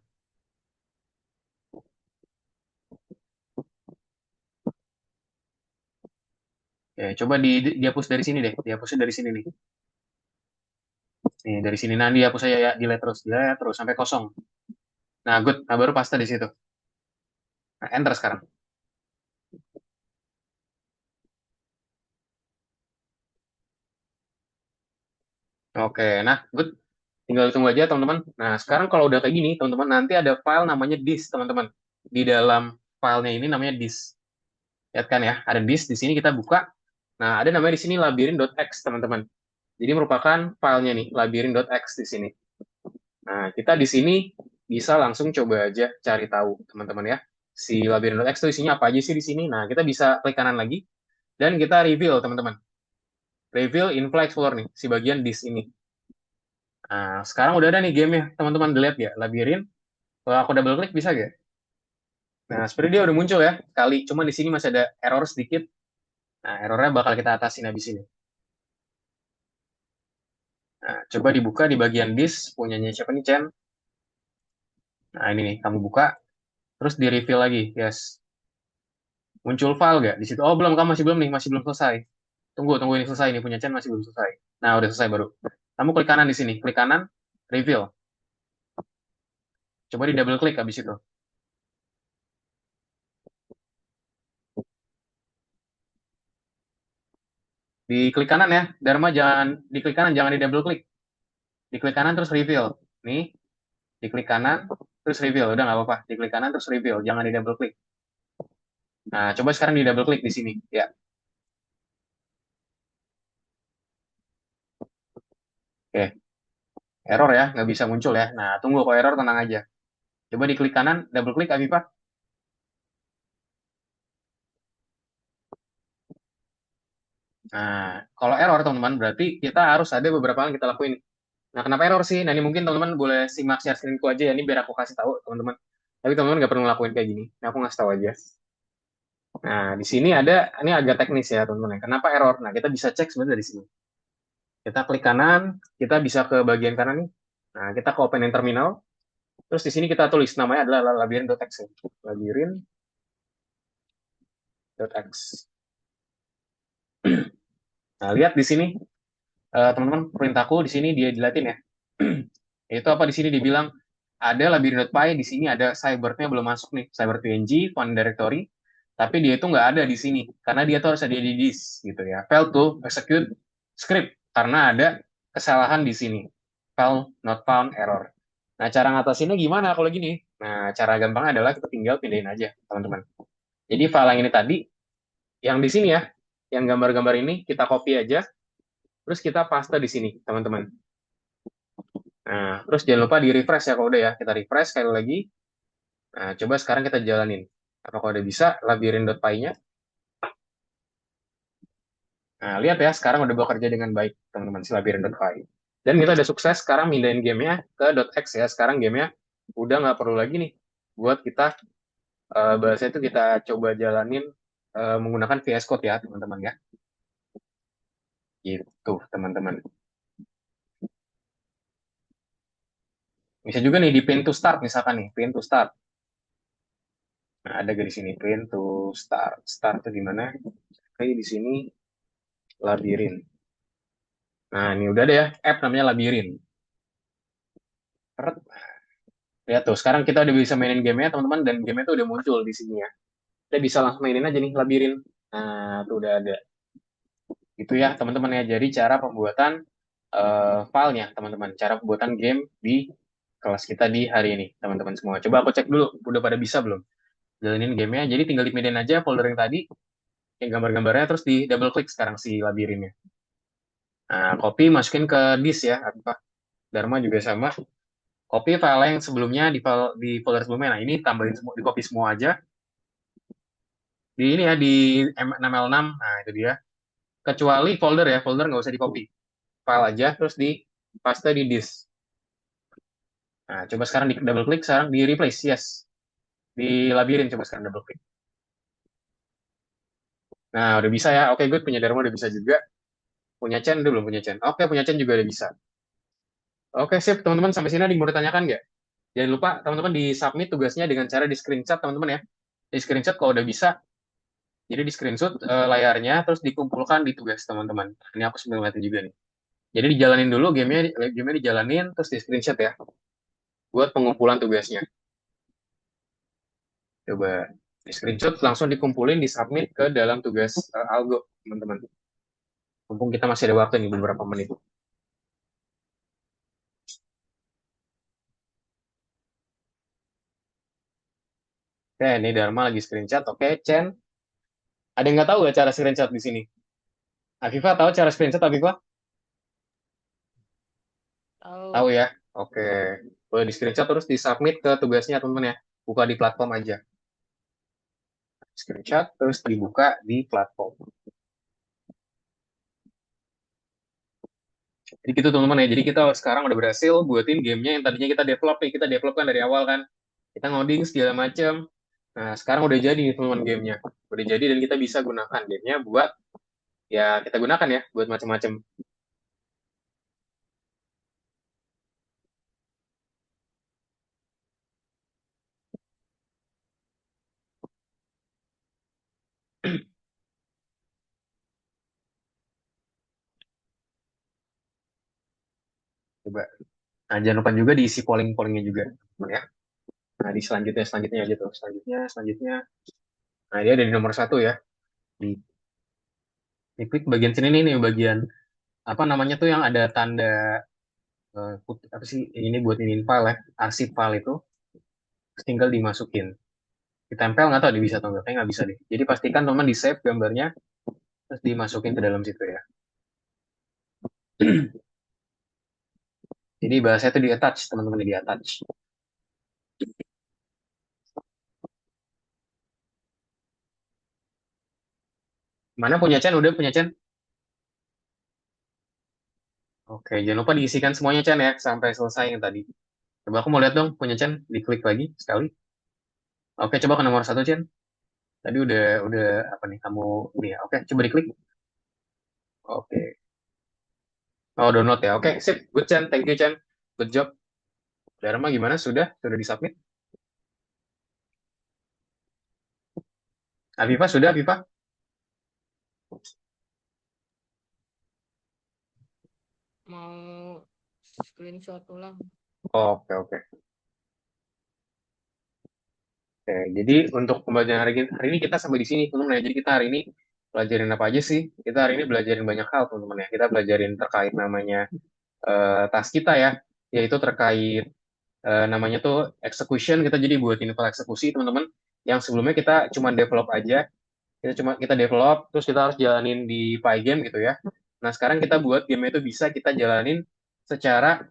Ya, coba dihapus dari sini deh. Dihapusnya dari sini nih. Nih, dari sini. Nah, dihapus aja ya. Delete terus sampai kosong. Nah, good. Nah, baru paste di situ. Nah, enter sekarang. Oke, nah, good. Tinggal tunggu aja, teman-teman. Nah, sekarang kalau udah kayak gini, teman-teman, nanti ada file namanya disk, teman-teman. Di dalam filenya ini namanya disk. Lihat kan ya, ada disk di sini kita buka. Nah, ada namanya di sini labirin.x, teman-teman. Jadi merupakan filenya nih, labirin.x di sini. Nah, kita di sini bisa langsung coba aja cari tahu, teman-teman ya. Si labirin.x itu isinya apa aja sih di sini. Nah, kita bisa klik kanan lagi, dan kita reveal, teman-teman. Reveal Info Explorer nih, si bagian disk ini. Nah, sekarang udah ada nih game ya, teman-teman. Dilihat ya, labirin. Kalau aku double klik bisa gak? Nah, seperti dia udah muncul ya, kali. Cuma di sini masih ada error sedikit. Nah, errornya bakal kita atasin habis ini. Nah, coba dibuka di bagian disk, punyanya siapa nih, Chen? Nah, ini nih, kamu buka, terus di reveal lagi, yes. Muncul file gak di situ? Oh, belum, kamu masih belum selesai. Tunggu ini selesai, ini punya Chen masih belum selesai. Nah, udah selesai baru. Kamu klik kanan di sini, klik kanan, reveal. Coba di double klik habis itu. Di klik kanan ya, Dharma jangan di klik kanan, jangan di double klik. Di klik kanan terus reveal. Nih, di klik kanan terus reveal. Udah nggak apa-apa. Di klik kanan terus reveal, jangan di double klik. Nah, coba sekarang di double klik di sini. Ya, oke. Error ya, nggak bisa muncul ya. Nah, tunggu kalau error tenang aja. Coba di klik kanan, double klik Afifah. Nah, kalau error teman-teman berarti kita harus ada beberapa hal yang kita lakuin. Nah, kenapa error sih? Nah, ini mungkin teman-teman boleh simak share screenku aja ya. Ini biar aku kasih tahu teman-teman. Tapi teman-teman nggak perlu ngelakuin kayak gini. Nah, aku ngasih tahu aja. Nah, di sini ada, ini agak teknis ya teman-teman ya. Kenapa error? Nah, kita bisa cek sebenarnya dari sini. Kita klik kanan, kita bisa ke bagian kanan nih. Nah, kita ke open in terminal. Terus di sini kita tulis namanya adalah labirin.exe. Labirin.exe. Nah, lihat di sini teman-teman perintahku di sini dia dilatin ya. Itu apa di sini dibilang ada labirin.py di sini ada cybernya belum masuk nih, cyber.png, font directory, tapi dia itu nggak ada di sini karena dia tuh harus ada di disk gitu ya. Fail to execute script karena ada kesalahan di sini. Fail not found error. Nah, cara ngatasinnya gimana kalau gini? Nah, cara gampangnya adalah kita tinggal pindahin aja, teman-teman. Jadi file yang ini tadi, yang di sini ya, yang gambar-gambar ini kita copy aja, terus kita paste di sini, teman-teman. Nah, terus jangan lupa di refresh ya kalau udah ya. Kita refresh sekali lagi. Nah, coba sekarang kita jalanin. Apakah udah bisa labirin.py-nya? Nah, lihat ya, sekarang udah bekerja dengan baik, teman-teman, si labirin.py. Dan kita udah sukses sekarang mindahin gamenya ke .x ya. Sekarang gamenya udah nggak perlu lagi nih buat kita, bahasanya itu kita coba jalanin menggunakan VS Code ya, teman-teman ya. Gitu, teman-teman. Bisa juga nih di pin to start, misalkan nih, pin to start. Nah, ada di sini, pin to start. Start itu gimana? Oke, di sini labirin. Nah, ini udah ada ya, app namanya Labirin. Keret. Ya tuh, sekarang kita udah bisa mainin gamenya, teman-teman, dan gamenya tuh udah muncul di sini ya. Kita bisa langsung mainin aja nih, Labirin. Nah, tuh udah ada. Itu ya, teman-teman ya. Jadi cara pembuatan filenya, teman-teman. Cara pembuatan game di kelas kita di hari ini, teman-teman semua. Coba aku cek dulu, udah pada bisa belum? Jalanin gamenya, jadi tinggal dipindahin aja folder yang tadi, yang gambar-gambarnya, terus di double klik sekarang si Labirinnya. Nah, copy, masukin ke disk ya. Apa? Dharma juga sama. Copy file yang sebelumnya di folder sebelumnya. Nah, ini tambahin semua, di copy semua aja. Di ini ya, di 6L6. Nah, itu dia. Kecuali folder ya, folder nggak usah di copy. File aja, terus di paste di disk. Nah, coba sekarang di double klik, sekarang di replace, yes. Di labirin, coba sekarang double klik. Nah, udah bisa ya. Oke, good. Punya Dharma udah bisa juga. Punya Chen, udah belum punya Chen. Oke, punya Chen juga udah bisa. Oke, sip. Teman-teman, sampai sini ada yang mau ditanyakan nggak? Jangan lupa, teman-teman, di submit tugasnya dengan cara di screenshot, teman-teman ya. Di screenshot kalau udah bisa, jadi di screenshot layarnya, terus dikumpulkan di tugas teman-teman. Ini aku sambil ngeliatin juga nih. Jadi dijalanin dulu gamenya dijalanin, terus di screenshot ya, buat pengumpulan tugasnya. Coba di screenshot langsung dikumpulin, di submit ke dalam tugas algo, teman-teman. Mumpung kita masih ada waktu nih beberapa menit. Oke, ini Dharma lagi screenshot. Oke, Chen. Ada yang nggak tahu ya cara screenshot di sini? Afifah tahu cara screenshot, Afifah? Tahu Tahu. ya? Oke. Boleh di screenshot terus di submit ke tugasnya, teman-teman ya. Buka di platform aja. Screenshot terus dibuka di platform. Jadi gitu teman-teman ya. Jadi kita sekarang udah berhasil buatin gamenya yang tadinya kita develop nih. Kita develop kan dari awal kan. Kita ngoding segala macam. Nah sekarang udah jadi nih teman-teman gamenya. Udah jadi dan kita bisa gunakan gamenya buat ya kita gunakan ya buat macam-macam. Coba. Nah jangan lupa juga diisi polling-pollingnya juga, teman ya. Nah, di selanjutnya aja tuh. Selanjutnya. Nah, dia ada di nomor satu ya. Di, klik bagian sini nih, bagian apa namanya tuh yang ada tanda apa sih ini buat ini file ya, arsip file itu tinggal dimasukin. Ditempel nggak tahu dia bisa atau nggak, kayaknya nggak bisa deh. Jadi pastikan teman di save gambarnya, terus dimasukin ke dalam situ ya. Jadi bahasa itu di attach, teman-teman di attach. Mana punya Chen? Udah punya Chen? Oke, jangan lupa diisikan semuanya Chen ya, sampai selesai yang tadi. Coba aku mau lihat dong, punya Chen, diklik lagi sekali. Oke, coba ke nomor satu Chen. Tadi udah apa nih kamu ini ya? Oke, coba diklik. Oke. Oh, download ya. Oke, sip. Good Chen, thank you Chen. Good job. Dharma gimana? Sudah disubmit? Aviva sudah, Aviva? Mau screenshot ulang. Oke, oke. Oke, jadi untuk pembelajaran hari ini kita sampai di sini, teman-teman ya. Jadi kita hari ini pelajarin apa aja sih? Kita hari ini belajarin banyak hal, teman-teman ya. Kita belajarin terkait namanya task kita ya, yaitu terkait namanya tuh execution. Kita jadi buat file eksekusi, teman-teman. Yang sebelumnya kita cuma develop aja, kita develop, terus kita harus jalanin di Pygame gitu ya. Nah, sekarang kita buat game itu bisa kita jalanin secara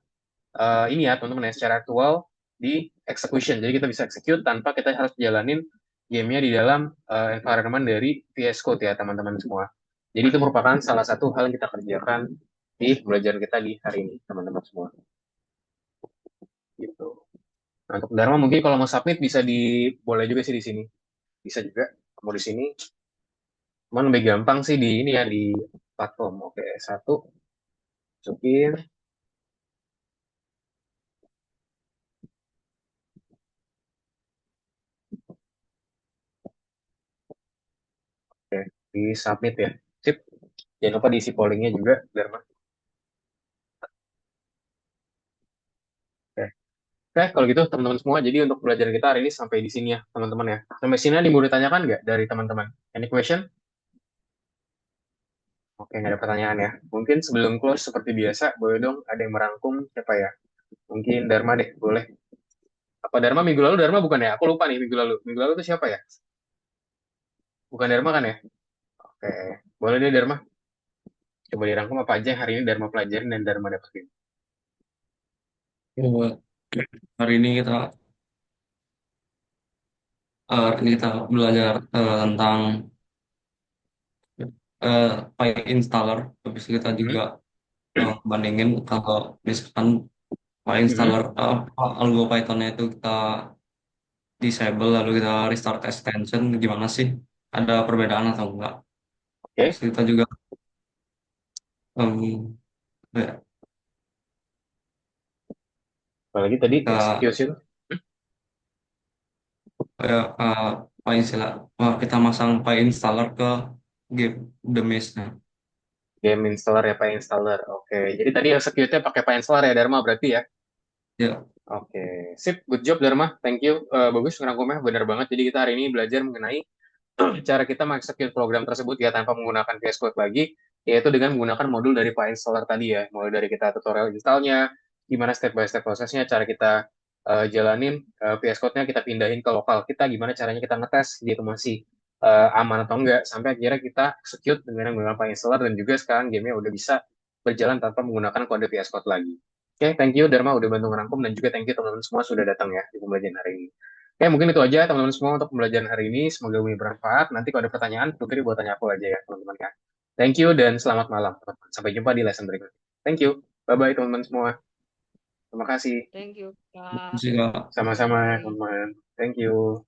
ini ya teman-teman ya secara aktual di execution. Jadi kita bisa execute tanpa kita harus jalanin gamenya di dalam environment dari VS Code ya teman-teman semua. Jadi itu merupakan salah satu hal yang kita kerjakan di pembelajaran kita di hari ini teman-teman semua. Gitu. Nah, untuk Dharma mungkin kalau mau submit bisa boleh juga sih di sini. Bisa juga mau di sini. Cuman lebih gampang sih di ini ya di platform. Oke, satu masukin. Oke, di submit ya. Sip. Jangan lupa diisi pollingnya juga, Dharma. Oke. Oke, kalau gitu teman-teman semua, jadi untuk pelajaran kita hari ini sampai di sini ya, teman-teman ya. Sampai sini ada yang mau ditanyakan nggak dari teman-teman? Any question? Oke, nggak ada pertanyaan ya. Mungkin sebelum close seperti biasa, boleh dong ada yang merangkum siapa ya? Mungkin Dharma deh, boleh. Apa Dharma minggu lalu? Dharma bukan ya? Aku lupa nih minggu lalu. Minggu lalu itu siapa ya? Bukan Dharma kan ya? Oke, boleh deh Dharma. Coba dirangkum apa aja yang hari ini Dharma pelajarin dan Dharma dapetin. Oh, hari ini kita belajar tentang eh, PyInstaller. Habis itu kita Hmm? juga bandingin kalau misalkan Mhm. PyInstaller algo Python-nya itu kita disable lalu kita restart extension gimana sih? Ada perbedaan atau enggak? Terus Oke, kita juga em, ya, apalagi tadi kita execution. eh, PyInstaller kita masang PyInstaller ke game the Mesh-nya. Game installer ya, Pak installer. Oke, jadi tadi execute-nya pakai Pak installer ya Dharma berarti ya? Ya, Oke, sip, good job Dharma, thank you. Bagus ngerangkumnya, benar banget. Jadi kita hari ini belajar mengenai cara kita mengeksekut program tersebut ya tanpa menggunakan VS Code lagi, yaitu dengan menggunakan modul dari PyInstaller tadi ya. Mulai dari kita tutorial installnya, gimana step by step prosesnya, cara kita jalanin VS Code-nya kita pindahin ke lokal kita, gimana caranya kita ngetes dia itu masih aman atau enggak, sampai akhirnya kita execute dengan menggunakan PyInstaller dan juga sekarang gamenya udah bisa berjalan tanpa menggunakan kode VS Code lagi. Oke, thank you Dharma udah bantu ngerangkum dan juga thank you teman-teman semua sudah datang ya di pembelajaran hari ini. Oke, mungkin itu aja teman-teman semua untuk pembelajaran hari ini. Semoga ini bermanfaat. Nanti kalau ada pertanyaan, feel free buat tanya aku aja ya, teman-teman ya. Thank you dan selamat malam, teman-teman. Sampai jumpa di lesson berikutnya. Thank you. Bye-bye, teman-teman semua. Terima kasih. Thank you, Kak. sih Kak. Sama-sama, Bye. teman-teman. Thank you.